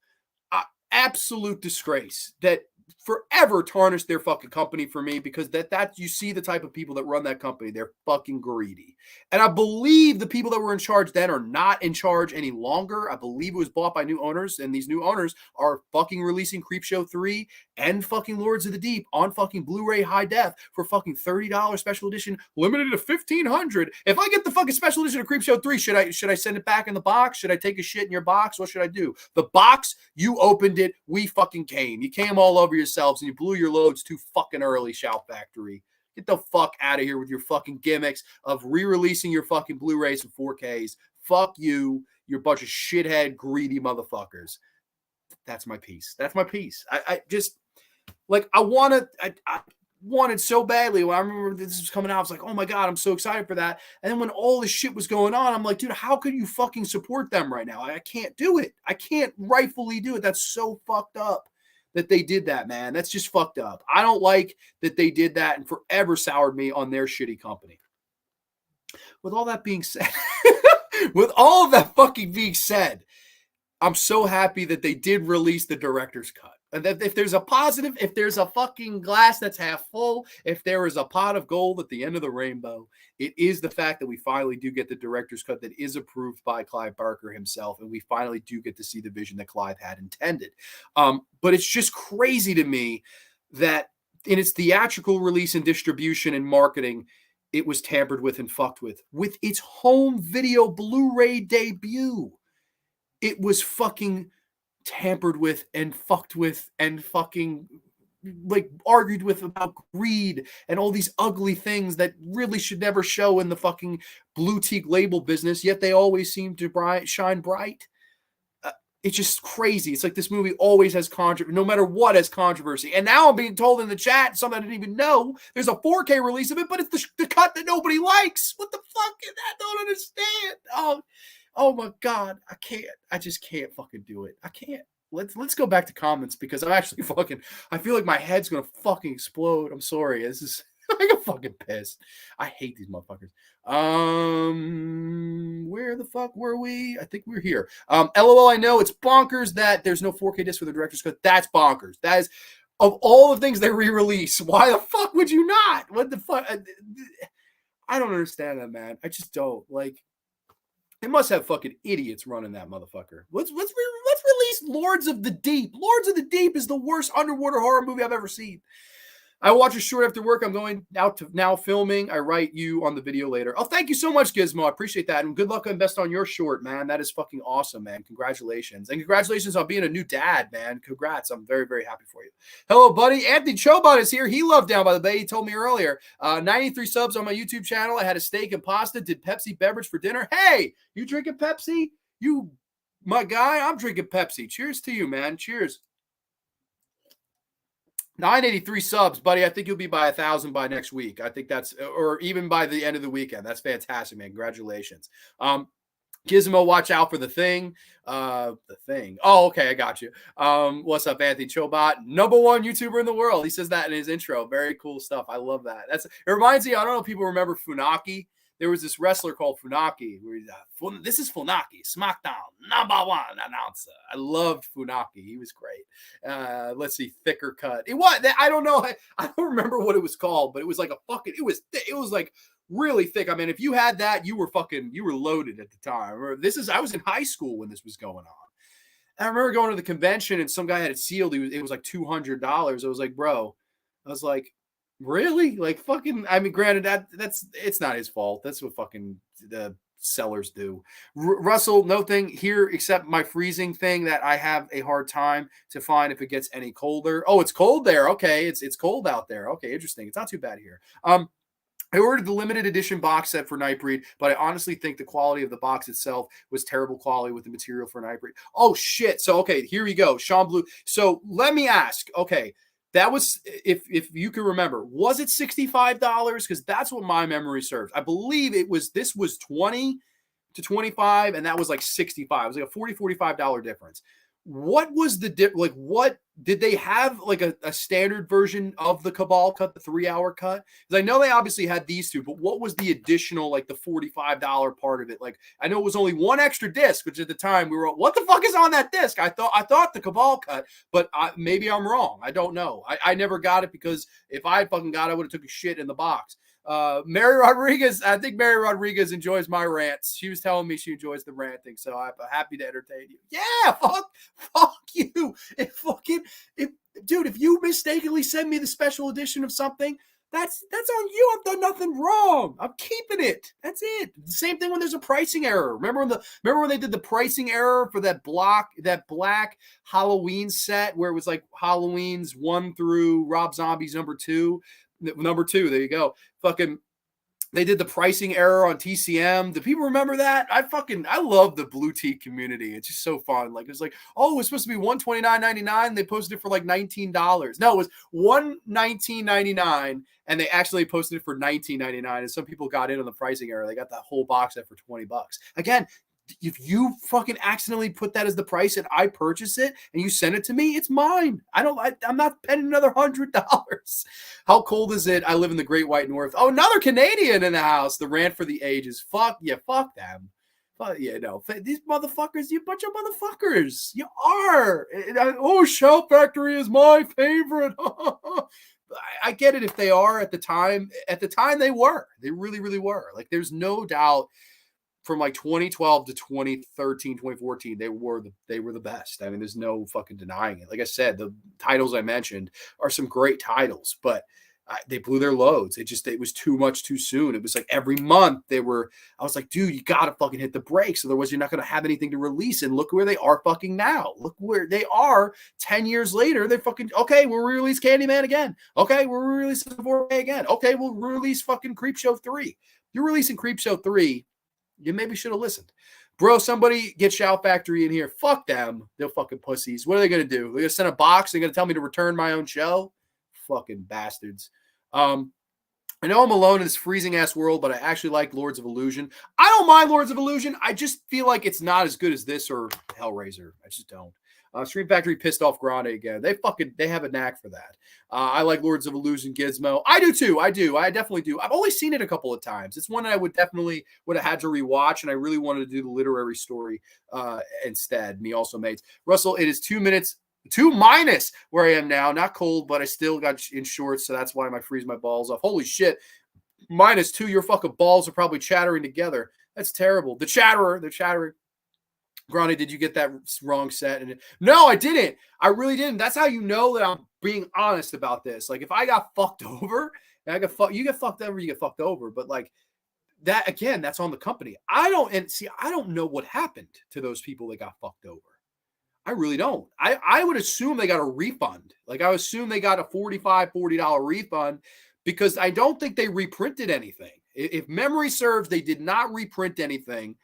Absolute disgrace that forever tarnished their fucking company for me because that you see the type of people that run that company. They're fucking greedy. And I believe the people that were in charge then are not in charge any longer. I believe it was bought by new owners, and these new owners are fucking releasing Creepshow 3 and fucking Lords of the Deep on fucking Blu-ray high def for fucking $30 special edition, limited to $1,500. If I get the fucking special edition of Creepshow 3, should I send it back in the box? Should I take a shit in your box? What should I do? The box, you opened it, we fucking came. You came all over yourselves and you blew your loads too fucking early, Shout Factory. Get the fuck out of here with your fucking gimmicks of re-releasing your fucking Blu-rays and 4Ks. Fuck you. You're a bunch of shithead, greedy motherfuckers. That's my piece. That's my piece. I just, like, I wanted so badly. When I remember this was coming out, I was like, oh my God, I'm so excited for that. And then when all this shit was going on, I'm like, dude, how could you fucking support them right now? I can't do it. I can't rightfully do it. That's so fucked up that they did that, man. That's just fucked up. I don't like that they did that and forever soured me on their shitty company. With all that being said, with all of that fucking being said, I'm so happy that they did release the director's cut. And that if there's a positive, if there's a fucking glass that's half full, if there is a pot of gold at the end of the rainbow, it is the fact that we finally do get the director's cut that is approved by Clive Barker himself. And we finally do get to see the vision that Clive had intended. But it's just crazy to me that in its theatrical release and distribution and marketing, it was tampered with and fucked with its home video Blu-ray debut. It was fucking tampered with and fucked with and fucking like argued with about greed and all these ugly things that really should never show in the fucking blue teak label business, yet they always seem to shine bright. It's just crazy. It's like this movie always has controversy, no matter what has controversy. And now I'm being told in the chat, something I didn't even know, there's a 4K release of it, but it's the cut that nobody likes. What the fuck? I don't understand. Oh my God, I can't. I just can't fucking do it. I can't. Let's go back to comments because I'm actually fucking. I feel like my head's gonna fucking explode. I'm sorry. This is. I get fucking pissed. I hate these motherfuckers. Where the fuck were we? I think we're here. LOL. I know it's bonkers that there's no 4K disc for the director's cut. That's bonkers. That is of all the things they re-release. Why the fuck would you not? What the fuck? I don't understand that, man. I just don't like. They must have fucking idiots running that motherfucker. Let's release Lords of the Deep. Lords of the Deep is the worst underwater horror movie I've ever seen. I watch a short after work. I'm going out to now filming. I write you on the video later. Oh, thank you so much, Gizmo. I appreciate that. And good luck and best on your short, man. That is fucking awesome, man. Congratulations. And congratulations on being a new dad, man. Congrats. I'm very, very happy for you. Hello, buddy. Anthony Chobot is here. He loved Down by the Bay. He told me earlier. 93 subs on my YouTube channel. I had a steak and pasta. Did Pepsi beverage for dinner. Hey, you drinking Pepsi? You, my guy, I'm drinking Pepsi. Cheers to you, man. Cheers. 983 subs, buddy. I think you'll be by 1,000 by next week. I think that's, or even by the end of the weekend. That's fantastic, man. Congratulations. Gizmo, watch out for the thing. The thing. Oh, okay, I got you. What's up, Anthony Chobot? #1 YouTuber in the world. He says that in his intro. Very cool stuff. I love that. It reminds me. I don't know if people remember Funaki. There was this wrestler called Funaki. This is Funaki, SmackDown #1 announcer. I loved Funaki. He was great. Let's see, thicker cut. It was. I don't know. I don't remember what it was called, but it was like a fucking. It was like really thick. I mean, if you had that, you were loaded at the time. I was in high school when this was going on. I remember going to the convention and some guy had it sealed. It was like $200. I was like, bro. I was like, really? Like fucking, I mean, granted it's not his fault. That's what fucking the sellers do. Russell, nothing here except my freezing thing that I have a hard time to find if it gets any colder. Oh, it's cold there. Okay. It's cold out there. Okay. Interesting. It's not too bad here. I ordered the limited edition box set for Nightbreed, but I honestly think the quality of the box itself was terrible quality with the material for Nightbreed. Oh shit. So, okay, here we go. Sean Blue. So let me ask, okay, that was, if you can remember, was it $65? Because that's what my memory serves. I believe this was 20 to 25, and that was like 65. It was like a $45 difference. What was the what did they have, like a standard version of the Cabal cut, the 3-hour cut? Because I know they obviously had these two, but what was the additional, like the $45 part of it? Like, I know it was only one extra disc, which at the time we were, what the fuck is on that disc? I thought the Cabal cut, but maybe I'm wrong. I don't know. I never got it, because if I fucking got it, I would have took a shit in the box. Mary Rodriguez, I think Mary Rodriguez enjoys my rants. She was telling me she enjoys the ranting, so I'm happy to entertain you. Yeah, fuck you. Dude, if you mistakenly send me the special edition of something, that's on you. I've done nothing wrong. I'm keeping it. That's it. The same thing when there's a pricing error. Remember when they did the pricing error for that black Halloween set where it was like Halloween's 1 through Rob Zombie's number 2. Number 2, there you go. Fucking, they did the pricing error on TCM. Do people remember that? I love the blue tea community. It's just so fun. Like, it's like, oh, it was supposed to be $129.99. They posted it for like $19. No, it was $119.99, and they actually posted it for $19.99. And some people got in on the pricing error. They got that whole box set for $20. Again, if you fucking accidentally put that as the price and I purchase it and you send it to me, it's mine. I'm not paying another $100. How cold is it? I live in the Great White North. Oh, another Canadian in the house. The rant for the ages. Fuck yeah, fuck them. But yeah, no, these motherfuckers, you bunch of motherfuckers. You are. Oh, Shout Factory is my favorite. I get it if they are at the time. At the time, they were. They really, really were. Like, there's no doubt. From like 2012 to 2013, 2014, they were the best. I mean, there's no fucking denying it. Like I said, the titles I mentioned are some great titles, but they blew their loads. It was too much too soon. It was like every month I was like, dude, you got to fucking hit the brakes. Otherwise you're not going to have anything to release. And look where they are fucking now. Look where they are 10 years later. They fucking, okay, we'll release Candyman again. Okay, we'll release the 4K again. Okay, we'll release fucking Creepshow 3. You're releasing Creepshow 3. You maybe should have listened. Bro, somebody get Shout Factory in here. Fuck them. They're fucking pussies. What are they going to do? They're going to send a box. They're going to tell me to return my own show? Fucking bastards. I know I'm alone in this freezing ass world, but I actually like Lords of Illusion. I don't mind Lords of Illusion. I just feel like it's not as good as this or Hellraiser. I just don't. Stream Factory pissed off Grande again. They have a knack for that. I like Lords of Illusion Gizmo. I do too. I do. I definitely do. I've only seen it a couple of times. It's one that I would have had to rewatch, and I really wanted to do the literary story instead. Me also mates. Russell, it is 2 minutes. 2 minus where I am now. Not cold, but I still got in shorts, so that's why I might freeze my balls off. Holy shit. -2, your fucking balls are probably chattering together. That's terrible. The chattering. Grande, did you get that wrong set? And no, I didn't. I really didn't. That's how you know that I'm being honest about this. Like if I got fucked over, you get fucked over, you get fucked over. But like that again, that's on the company. I don't know what happened to those people that got fucked over. I really don't. I would assume they got a refund. Like I assume they got a $40 refund because I don't think they reprinted anything. If memory serves, they did not reprint anything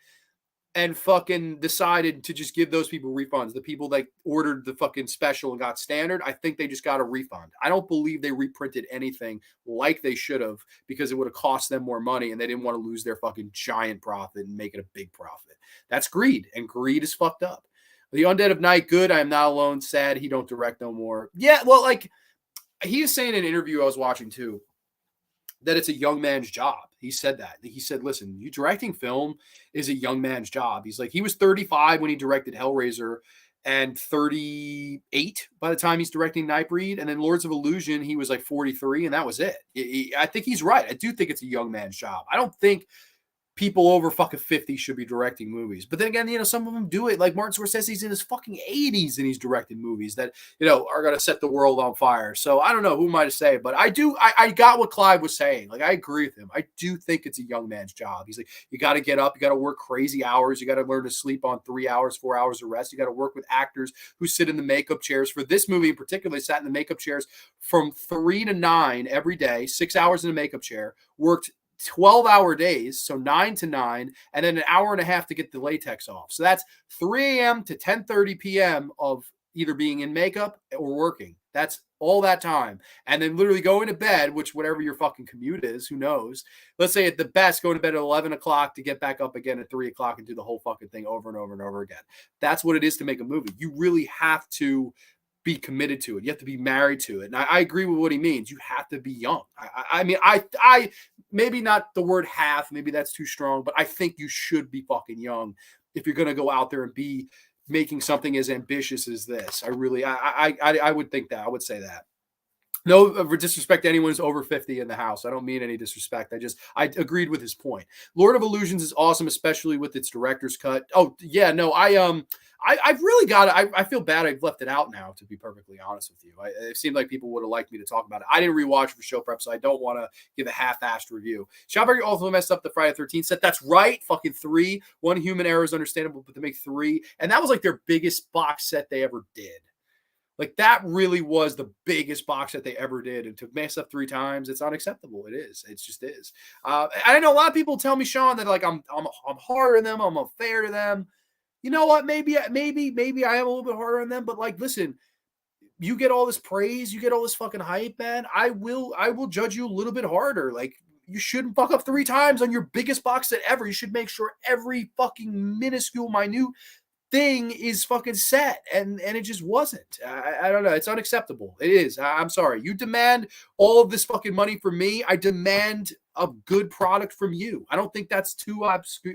and fucking decided to just give those people refunds. The people that ordered the fucking special and got standard, I think they just got a refund. I don't believe they reprinted anything like they should have because it would have cost them more money and they didn't want to lose their fucking giant profit and make it a big profit. That's greed, and greed is fucked up. The Undead of Night, good. I am not alone. Sad he don't direct no more. Yeah, well, like he is saying in an interview I was watching too that it's a young man's job. He said that. He said, listen, you directing film is a young man's job. He's like, he was 35 when he directed Hellraiser and 38 by the time he's directing Nightbreed. And then Lords of Illusion, he was like 43 and that was it. I think he's right. I do think it's a young man's job. I don't think people over fucking 50 should be directing movies. But then again, you know, some of them do it. Like Martin Scorsese's in his fucking 80s and he's directing movies that, you know, are going to set the world on fire. So I don't know who am I to say, but I got what Clive was saying. Like I agree with him. I do think it's a young man's job. He's like, you got to get up, you got to work crazy hours. You got to learn to sleep on 3 hours, 4 hours of rest. You got to work with actors who sit in the makeup chairs. For this movie in particular, they sat in the makeup chairs from 3 to 9 every day, 6 hours in a makeup chair, worked 12-hour days, so 9 to 9, and then an hour and a half to get the latex off. So that's 3 a.m. to 10:30 p.m. of either being in makeup or working. That's all that time. And then literally going to bed, which whatever your fucking commute is, who knows? Let's say at the best, go to bed at 11 o'clock to get back up again at 3 o'clock and do the whole fucking thing over and over and over again. That's what it is to make a movie. You really have to be committed to it. You have to be married to it. And I agree with what he means. You have to be young. I mean, maybe not the word half, maybe that's too strong, but I think you should be fucking young if you're going to go out there and be making something as ambitious as this. I would think that. I would say that. No disrespect to anyone who's over 50 in the house. I don't mean any disrespect. I agreed with his point. Lord of Illusions is awesome, especially with its director's cut. Oh yeah, no, I've really got it. I feel bad I've left it out now, to be perfectly honest with you. It seemed like people would have liked me to talk about it. I didn't rewatch for show prep, so I don't want to give a half-assed review. Schauberger also messed up the Friday the 13th set. That's right, fucking 3. One human error is understandable, but to make 3, and that was like their biggest box set they ever did. Like that really was the biggest box that they ever did. And to mess up 3 times, it's unacceptable. It is. It just is. I know a lot of people tell me, Sean, that like I'm harder than them. I'm unfair to them. You know what? Maybe I am a little bit harder on them. But like, listen, you get all this praise, you get all this fucking hype, man. I will judge you a little bit harder. Like you shouldn't fuck up 3 times on your biggest box set ever. You should make sure every fucking minuscule, minute thing is fucking set, and it just wasn't. I don't know. It's unacceptable. It is. I'm sorry. You demand all of this fucking money from me. I demand a good product from you. I don't think that's too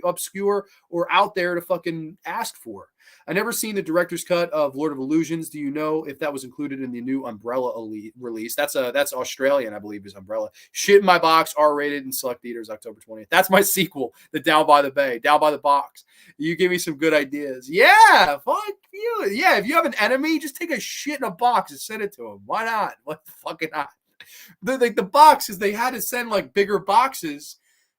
obscure or out there to fucking ask for. I never seen the director's cut of Lord of Illusions. Do you know if that was included in the new Umbrella release? That's Australian, I believe, is Umbrella. Shit in my box, R-rated in select theaters, October 20th. That's my sequel, the Down by the Bay, Down by the Box. You give me some good ideas. Yeah, fuck you. Yeah, if you have an enemy, just take a shit in a box and send it to him. Why not? What the fucking not? The boxes, they had to send like bigger boxes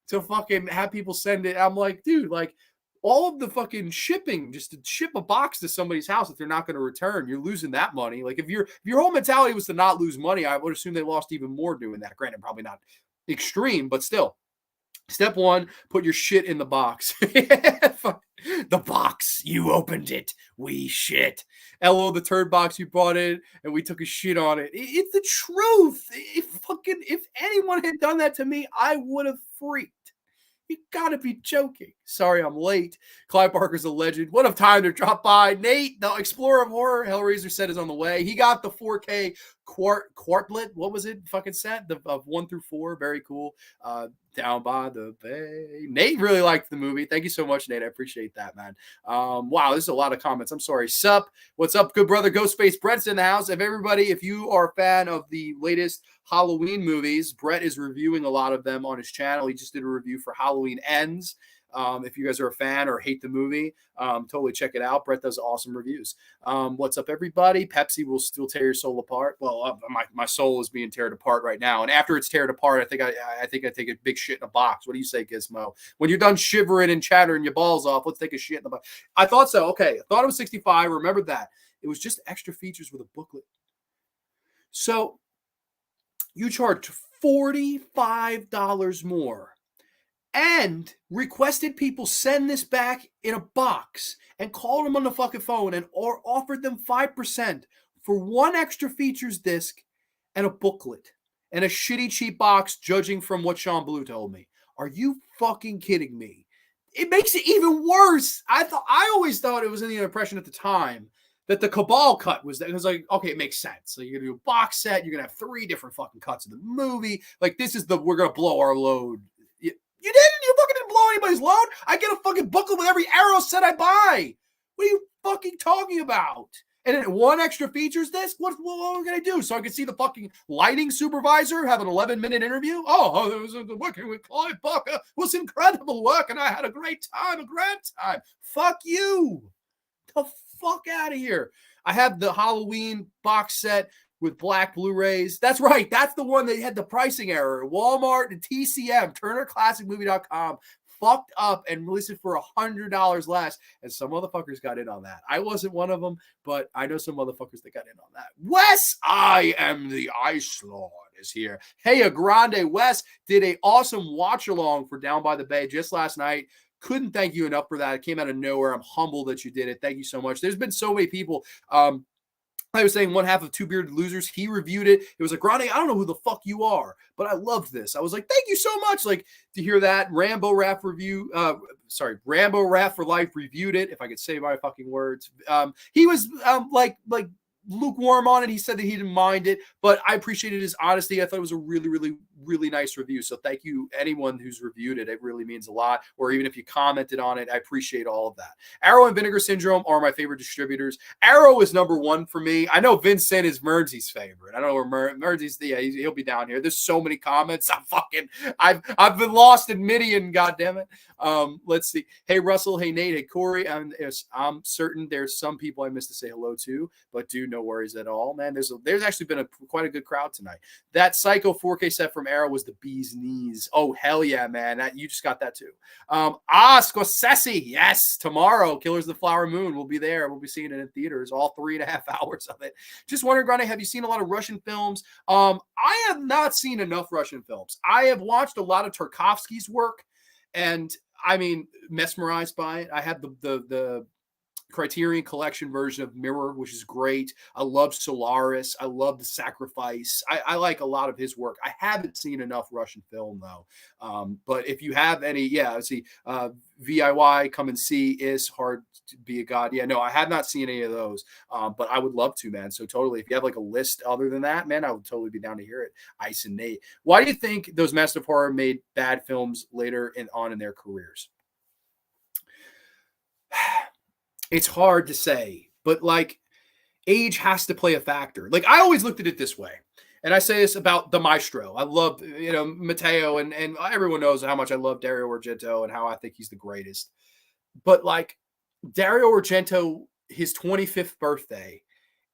to fucking have people send it. I'm like, dude, like, all of the fucking shipping, just to ship a box to somebody's house that they're not going to return, you're losing that money. Like if your whole mentality was to not lose money, I would assume they lost even more doing that. Granted, probably not extreme, but still. Step 1, put your shit in the box. The box, you opened it. We shit. LO, the turd box, you brought in, and we took a shit on it. It's the truth. If anyone had done that to me, I would have freaked. You gotta be joking. Sorry I'm late. Clive Barker's a legend. What a time to drop by. Nate, the Explorer of Horror, Hellraiser set is on the way. He got the 4K quartlet. What was it? Fucking set of 1 through 4. Very cool. Down by the bay. Nate really liked the movie. Thank you so much, Nate. I appreciate that, man. Wow, this is a lot of comments. I'm sorry. Sup? What's up, good brother? Ghostface Brett's in the house. If you are a fan of the latest Halloween movies, Brett is reviewing a lot of them on his channel. He just did a review for Halloween Ends. If you guys are a fan or hate the movie, totally check it out. Brett does awesome reviews. What's up, everybody? Pepsi will still tear your soul apart. Well, my soul is being teared apart right now, and after it's teared apart, I think I take a big shit in a box. What do you say, Gizmo? When you're done shivering and chattering your balls off, let's take a shit in the box. I thought so. Okay, I thought it was 65. Remember that it was just extra features with a booklet. So you charge $45 more. And requested people send this back in a box and called them on the fucking phone or offered them 5% for one extra features disc and a booklet and a shitty cheap box, judging from what Sean Blue told me. Are you fucking kidding me? It makes it even worse. I always thought it was in the impression at the time that the Cabal cut was that. It was like, okay, it makes sense. So you're gonna do a box set, you're gonna have 3 different fucking cuts of the movie. Like, this is we're gonna blow our load. You didn't? You fucking didn't blow anybody's load? I get a fucking booklet with every Arrow set I buy. What are you fucking talking about? And then one extra features disc? What am I going to do? So I can see the fucking lighting supervisor have an 11-minute interview? Oh, it was working with Clive Barker. It was incredible work, and I had a great time, a grand time. Fuck you. The fuck out of here. I have the Halloween box set with black Blu-rays. That's right. That's the one that had the pricing error. Walmart and TCM, TurnerClassicMovie.com, fucked up and released it for $100 less. And some motherfuckers got in on that. I wasn't one of them, but I know some motherfuckers that got in on that. Wes, I am the Ice Lord, is here. Hey, a Grande. Wes did an awesome watch-along for Down by the Bay just last night. Couldn't thank you enough for that. It came out of nowhere. I'm humbled that you did it. Thank you so much. There's been so many people. I was saying one half of Two Bearded Losers. He reviewed it. It was like, Grande, I don't know who the fuck you are, but I loved this. I was like, thank you so much. Like, to hear that. Rambo Rap for Life reviewed it, if I could say my fucking words. He was like lukewarm on it. He said that he didn't mind it, but I appreciated his honesty. I thought it was a really, really, really nice review. So thank you, anyone who's reviewed it. It really means a lot. Or even if you commented on it, I appreciate all of that. Arrow and Vinegar Syndrome are my favorite distributors. Arrow is number 1 for me. I know Vincent is Mernzy's favorite. I don't know where Mernzy's. Yeah, he'll be down here. There's so many comments. I've been lost in Midian. God damn it. Let's see. Hey Russell. Hey Nate. Hey Corey. I'm certain there's some people I missed to say hello to, but no worries at all, man. There's actually been quite a good crowd tonight. That Psycho 4K set from Arrow was the bee's knees. Oh, hell yeah, man. You just got that too. Scorsese. Yes, tomorrow, Killers of the Flower Moon. We'll be there. We'll be seeing it in theaters, all 3.5 hours of it. Just wondering, Grande, have you seen a lot of Russian films? I have not seen enough Russian films. I have watched a lot of Tarkovsky's work, and I mean, mesmerized by it. I had the Criterion Collection version of Mirror, which is great. I love Solaris. I love The Sacrifice. I like a lot of his work. I haven't seen enough Russian film, though. But if you have any, let's see, VIY, Come and See, Is Hard to Be a God. Yeah, no, I have not seen any of those, but I would love to, man. So totally, if you have like a list other than that, man, I would totally be down to hear it. Ice and Nate. Why do you think those Masters of Horror made bad films later on in their careers? It's hard to say, but like, age has to play a factor. Like, I always looked at it this way, and I say this about the Maestro. I love, Matteo, and everyone knows how much I love Dario Argento and how I think he's the greatest. But like, Dario Argento, his 25th birthday,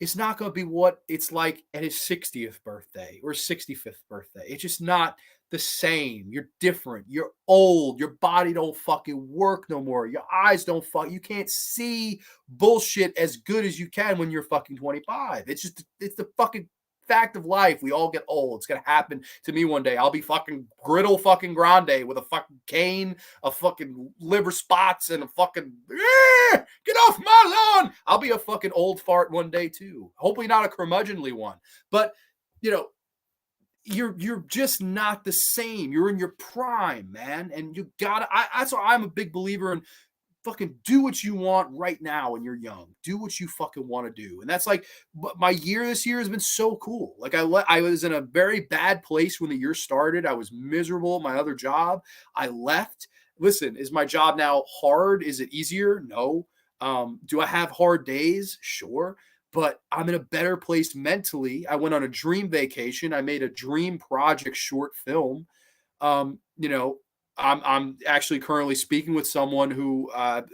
is not going to be what it's like at his 60th birthday or 65th birthday. It's just not the same. You're different. You're old. Your body don't fucking work no more. Your eyes don't you can't see bullshit as good as you can when you're fucking 25. It's the fucking fact of life. We all get old. It's gonna happen to me one day. I'll be fucking griddle fucking Grande with a fucking cane, a fucking liver spots, and a fucking get off my lawn. I'll be a fucking old fart one day too. Hopefully not a curmudgeonly one. But you know, you're just not the same. You're in your prime, man. And you gotta that's why I'm a big believer in fucking do what you want right now when you're young. Do what you fucking want to do. And that's like my year this year has been so cool. Like I was in a very bad place when the year started. I was miserable at my other job. I left. Listen, is my job now hard? Is it easier? No. Do I have hard days? Sure. But I'm in a better place mentally. I went on a dream vacation. I made a dream project short film. You know, I'm actually currently speaking with someone who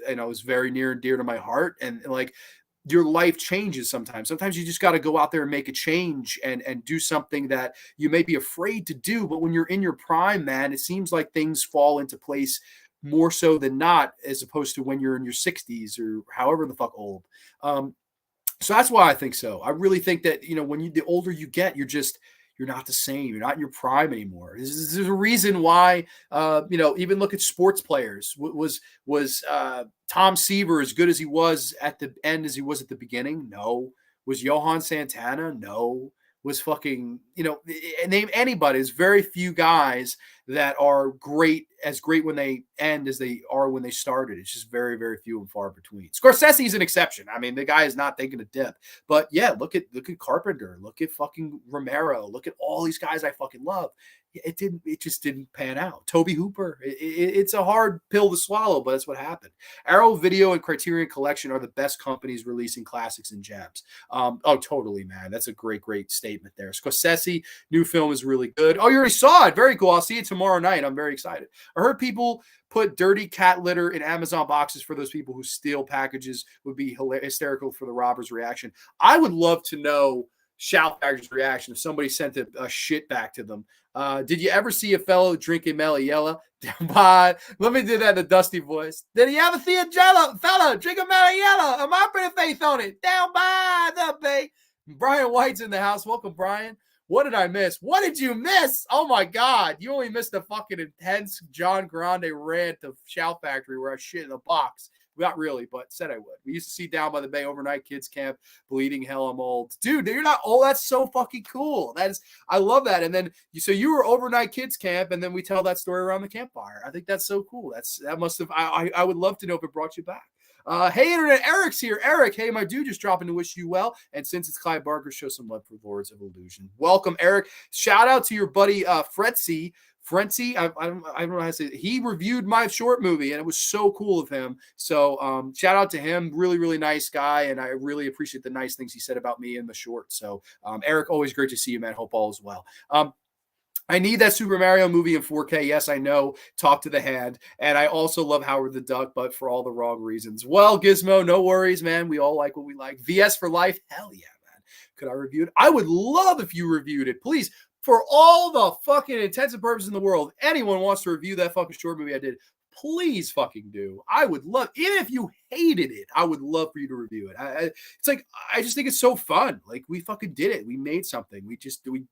is very near and dear to my heart, and like your life changes sometimes. Sometimes you just got to go out there and make a change and do something that you may be afraid to do. But when you're in your prime, man, it seems like things fall into place more so than not, as opposed to when you're in your 60s or however the fuck old. So that's why I think so. I really think that, when the older you get, you're not the same. You're not in your prime anymore. There's a reason why, even look at sports players. Was Tom Seaver as good as he was at the end as he was at the beginning? No. Was Johan Santana? No. Was fucking, name anybody. There's very few guys that are great when they end as they are when they started. It's just very, very few and far between. Scorsese's an exception. I mean, the guy is not taking a dip. But yeah, look at Carpenter, look at fucking Romero, look at all these guys I fucking love. It just didn't pan out. Toby Hooper, it's a hard pill to swallow, but that's what happened. Arrow Video and Criterion Collection are the best companies releasing classics and gems. Oh, totally, man. That's a great, great statement there. Scorsese, new film is really good. Oh, you already saw it. Very cool. I'll see it tomorrow night. I'm very excited. I heard people put dirty cat litter in Amazon boxes for those people who steal packages. Would be hysterical for the robber's reaction. I would love to know Shout Factor's reaction if somebody sent a shit back to them. Did you ever see a fellow drinking Maliella? Let me do that in a dusty voice. Did you ever see a fellow drinking Maliella? Am I putting faith on it? Down by the bay. Brian White's in the house. Welcome, Brian. What did I miss? What did you miss? Oh my God. You only missed a fucking intense John Grande rant of Shout Factory where I shit in a box. Not really, but said I would. We used to see Down by the Bay overnight kids camp, bleeding hell, I'm old. Dude, you're not old. That's so fucking cool. I love that. And then you were overnight kids camp, and then we tell that story around the campfire. I think that's so cool. That must have, I would love to know if it brought you back. Hey, Internet, Eric's here. Eric, hey, my dude, just dropping to wish you well. And since it's Clive Barker, show some love for Lords of Illusion. Welcome, Eric. Shout out to your buddy, Fretzy. I don't know how to say it. He reviewed my short movie, and it was so cool of him. So shout out to him. Really, really nice guy, and I really appreciate the nice things he said about me in the short. So Eric, always great to see you, man. Hope all is well. I need that Super Mario movie in 4K. Yes, I know. Talk to the hand. And I also love Howard the Duck, but for all the wrong reasons. Well, Gizmo, no worries, man. We all like what we like. VS for life. Hell yeah, man. Could I review it? I would love if you reviewed it. Please. For all the fucking intents and purposes in the world, anyone wants to review that fucking short movie I did, please fucking do. I would love, even if you hated it, I would love for you to review it. It's like, I just think it's so fun. Like, we fucking did it. We made something.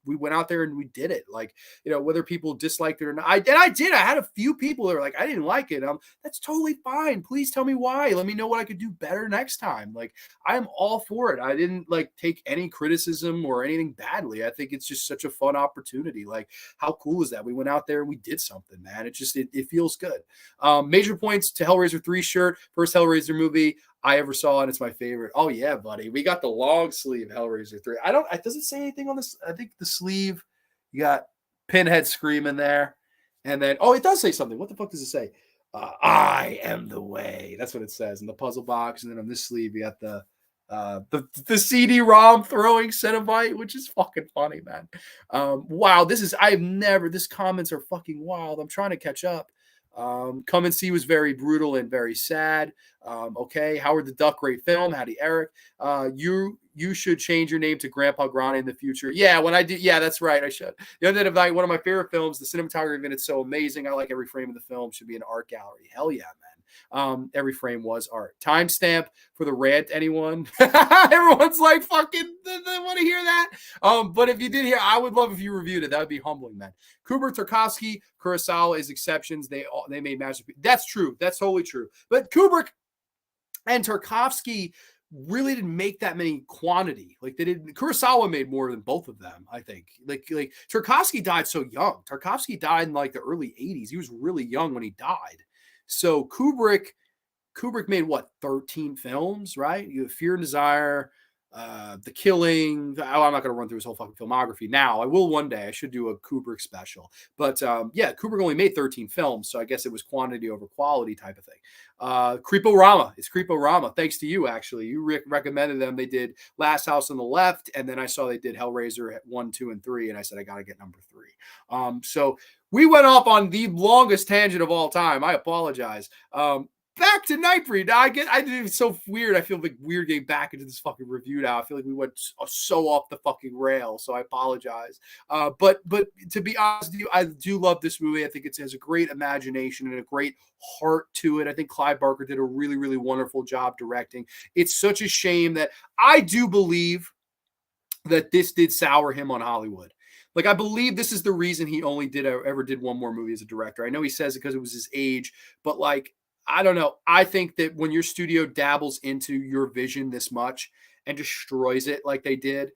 We went out there and we did it. Like, whether people disliked it or not. I did. I had a few people that were like, I didn't like it. That's totally fine. Please tell me why. Let me know what I could do better next time. Like, I'm all for it. I didn't take any criticism or anything badly. I think it's just such a fun opportunity. Like, how cool is that? We went out there and we did something, man. It feels good. Major points to Hellraiser 3 shirt. First Hellraiser movie I ever saw, and it's my favorite. Oh yeah, buddy. We got the long sleeve Hellraiser 3. Does it say anything on this? I think the sleeve, you got Pinhead screaming there. And then, it does say something. What the fuck does it say? I am the way. That's what it says in the puzzle box. And then on this sleeve, you got the CD-ROM throwing Cenobite, which is fucking funny, man. Wow, these comments are fucking wild. I'm trying to catch up. Come and See was very brutal and very sad. Okay. Howard the Duck, great film. Howdy, Eric. You should change your name to Grandpa Grande in the future. Yeah, when I do. Yeah, that's right. I should. The other night, one of my favorite films, the cinematography in it's so amazing. I like every frame of the film. Should be an art gallery. Hell yeah, man. Every frame was art. Timestamp for the rant, anyone? Everyone's like, fucking, they want to hear that? But if you did hear, I would love if you reviewed it. That would be humbling, man. Kubrick, Tarkovsky, Kurosawa is exceptions. They made masterpieces. That's true. That's totally true. But Kubrick and Tarkovsky really didn't make that many quantity. Like they didn't. Kurosawa made more than both of them, I think. Like Tarkovsky died so young. Tarkovsky died in like the early 80s. He was really young when he died. So Kubrick made what, 13 films, right? You have Fear and Desire, The Killing. I'm not going to run through his whole fucking filmography now. I will one day. I should do a Kubrick special. But yeah, Kubrick only made 13 films, so I guess it was quantity over quality type of thing. Creeporama. It's Creeporama. Thanks to you, actually. You recommended them. They did Last House on the Left, and then I saw they did Hellraiser at 1, 2, and 3, and I said, I got to get number 3. So we went off on the longest tangent of all time. I apologize. Back to Nightbreed. It's so weird. I feel like weird getting back into this fucking review now. I feel like we went so off the fucking rail, so I apologize. But to be honest with you, I do love this movie. I think it has a great imagination and a great heart to it. I think Clive Barker did a really, really wonderful job directing. It's such a shame that I do believe that this did sour him on Hollywood. Like, I believe this is the reason he only ever did one more movie as a director. I know he says it because it was his age, but like, I don't know. I think that when your studio dabbles into your vision this much and destroys it like they did,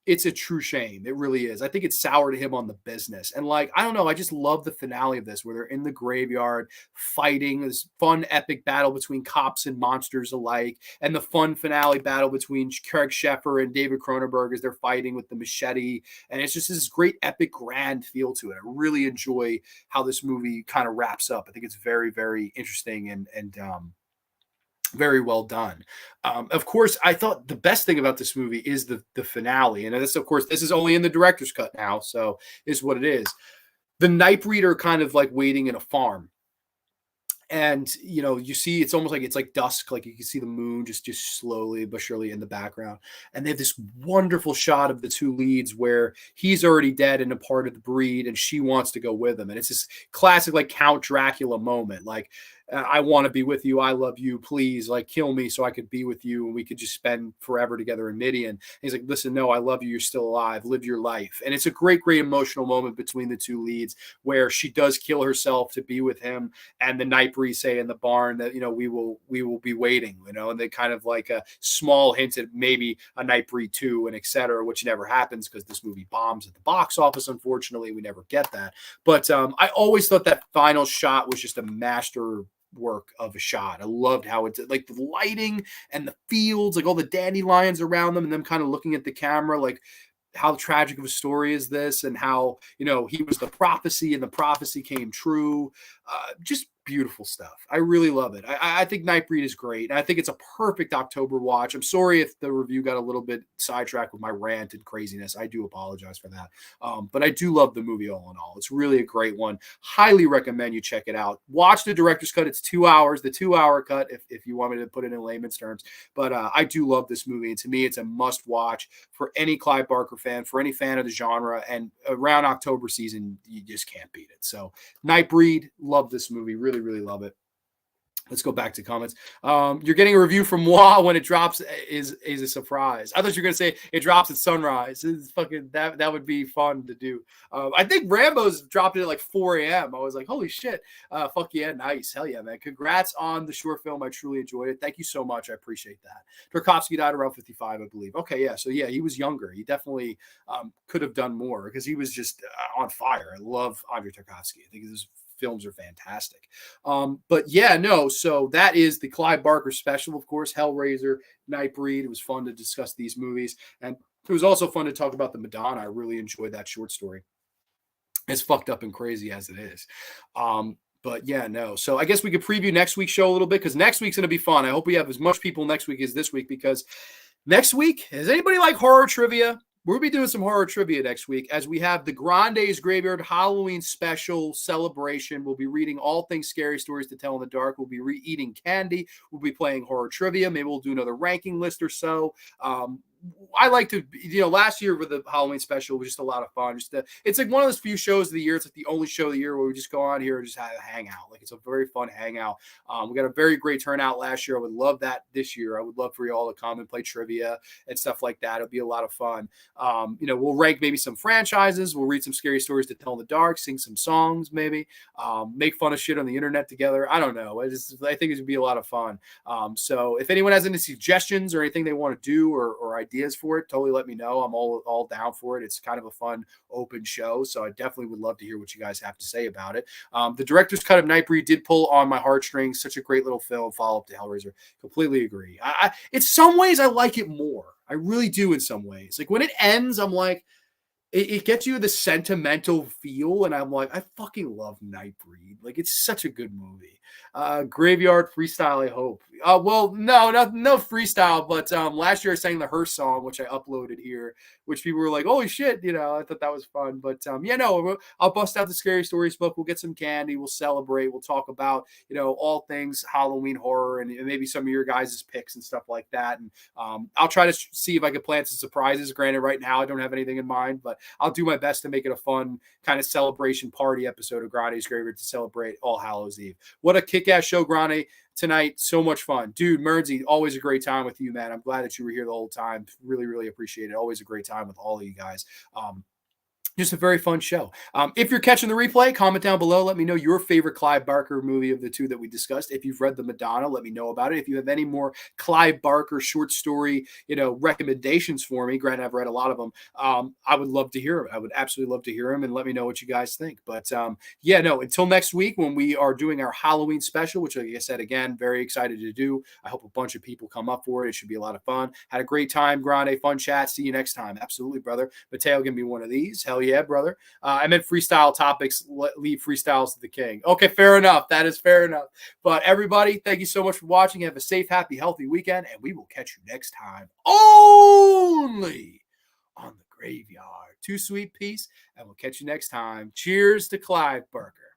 it's a true shame. It really is. I think it soured him on the business. And like, I don't know. I just love the finale of this where they're in the graveyard fighting this fun, epic battle between cops and monsters alike. And the fun finale battle between Craig Sheffer and David Cronenberg as they're fighting with the machete. And it's just this great, epic, grand feel to it. I really enjoy how this movie kind of wraps up. I think it's very, very interesting and very well done. Of course, I thought the best thing about this movie is the finale. And this, of course, this is only in the director's cut now, so is what it is. The Nightbreed are kind of like waiting in a farm. And, you know, you see, it's almost like it's like dusk. Like you can see the moon just slowly but surely in the background. And they have this wonderful shot of the two leads where he's already dead and a part of the breed and she wants to go with him. And it's this classic like Count Dracula moment. Like, I want to be with you. I love you. Please, like, kill me so I could be with you and we could just spend forever together in Midian. And he's like, listen, no, I love you. You're still alive. Live your life. And it's a great, great emotional moment between the two leads where she does kill herself to be with him. And the Nightbreed say in the barn that, you know, we will be waiting, you know, and they kind of like a small hint at maybe a Nightbreed 2 and et cetera, which never happens because this movie bombs at the box office. Unfortunately, we never get that. But I always thought that final shot was just a master work of a shot. I loved how it's like the lighting and the fields, like all the dandelions around them and them kind of looking at the camera, like how tragic of a story is this and how, you know, he was the prophecy and the prophecy came true. Just beautiful stuff. I really love it. I think Nightbreed is great. And I think it's a perfect October watch. I'm sorry if the review got a little bit sidetracked with my rant and craziness. I do apologize for that. But I do love the movie all in all. It's really a great one. Highly recommend you check it out. Watch the director's cut. It's 2 hours, the 2-hour cut, if you want me to put it in layman's terms. But I do love this movie. And to me, it's a must watch for any Clive Barker fan, for any fan of the genre. And around October season, you just can't beat it. So Nightbreed, love this movie. Really, really love it. Let's go back to comments. You're getting a review from Wah when it drops is a surprise. I thought you were gonna say it drops at sunrise. It's fucking that would be fun to do. I think Rambo's dropped it at like 4 a.m. I was like, holy shit. Fuck yeah, nice. Hell yeah, man. Congrats on the short film. I truly enjoyed it. Thank you so much. I appreciate that. Tarkovsky died around 55, I believe. Okay, yeah. So yeah, he was younger. He definitely could have done more because he was just on fire. I love Andrei Tarkovsky. I think his films are fantastic. But yeah, no, so that is the Clive Barker special, of course, Hellraiser, Nightbreed. It was fun to discuss these movies. And it was also fun to talk about the Madonna. I really enjoyed that short story. As fucked up and crazy as it is. But yeah, no. So I guess we could preview next week's show a little bit because next week's going to be fun. I hope we have as much people next week as this week because next week, does anybody like horror trivia? We'll be doing some horror trivia next week as we have the Grande's Graveyard Halloween special celebration. We'll be reading all things scary stories to tell in the dark. We'll be eating candy. We'll be playing horror trivia. Maybe we'll do another ranking list or so. I like to, last year with the Halloween special was just a lot of fun. It's like one of those few shows of the year. It's like the only show of the year where we just go on here and just have a hangout. Like it's a very fun hangout. We got a very great turnout last year. I would love that this year. I would love for you all to come and play trivia and stuff like that. It'll be a lot of fun. We'll rank maybe some franchises. We'll read some scary stories to tell in the dark, sing some songs, maybe make fun of shit on the internet together. I don't know. I think it would be a lot of fun. So if anyone has any suggestions or anything they want to do or ideas for it, totally let me know. I'm all down for it. It's kind of a fun, open show. So I definitely would love to hear what you guys have to say about it. The director's cut of Nightbreed did pull on my heartstrings. Such a great little film, follow up to Hellraiser. Completely agree. In some ways, I like it more. I really do in some ways. Like when it ends, I'm like, it gets you the sentimental feel, and I'm like, I fucking love Nightbreed. Like, it's such a good movie. Graveyard freestyle, I hope. Well, no freestyle, but last year I sang the Hearst song, which I uploaded here, which people were like, holy shit, I thought that was fun. But I'll bust out the Scary Stories book. We'll get some candy. We'll celebrate. We'll talk about, all things Halloween horror and maybe some of your guys' picks and stuff like that. And I'll try to see if I can plan some surprises. Granted, right now I don't have anything in mind, but I'll do my best to make it a fun kind of celebration party episode of Grande's Graveyard to celebrate All Hallows Eve. What a kick-ass show, Grande, tonight. So much fun. Dude, Mernsey, always a great time with you, man. I'm glad that you were here the whole time. Really, really appreciate it. Always a great time with all of you guys. Just a very fun show. If you're catching the replay, comment down below. Let me know your favorite Clive Barker movie of the two that we discussed. If you've read The Madonna, let me know about it. If you have any more Clive Barker short story, recommendations for me, granted, I've read a lot of them. I would love to hear them. I would absolutely love to hear them and let me know what you guys think. But until next week when we are doing our Halloween special, which, like I said, again, very excited to do. I hope a bunch of people come up for it. It should be a lot of fun. Had a great time, Grande. Fun chat. See you next time. Absolutely, brother. Mateo can be one of these. Hell yeah, brother. I meant freestyle topics. Leave freestyles to the king. Okay, fair enough. That is fair enough. But everybody, thank you so much for watching. Have a safe, happy, healthy weekend, and we will catch you next time only on the Graveyard. Too sweet, peace, and we'll catch you next time. Cheers to Clive Barker.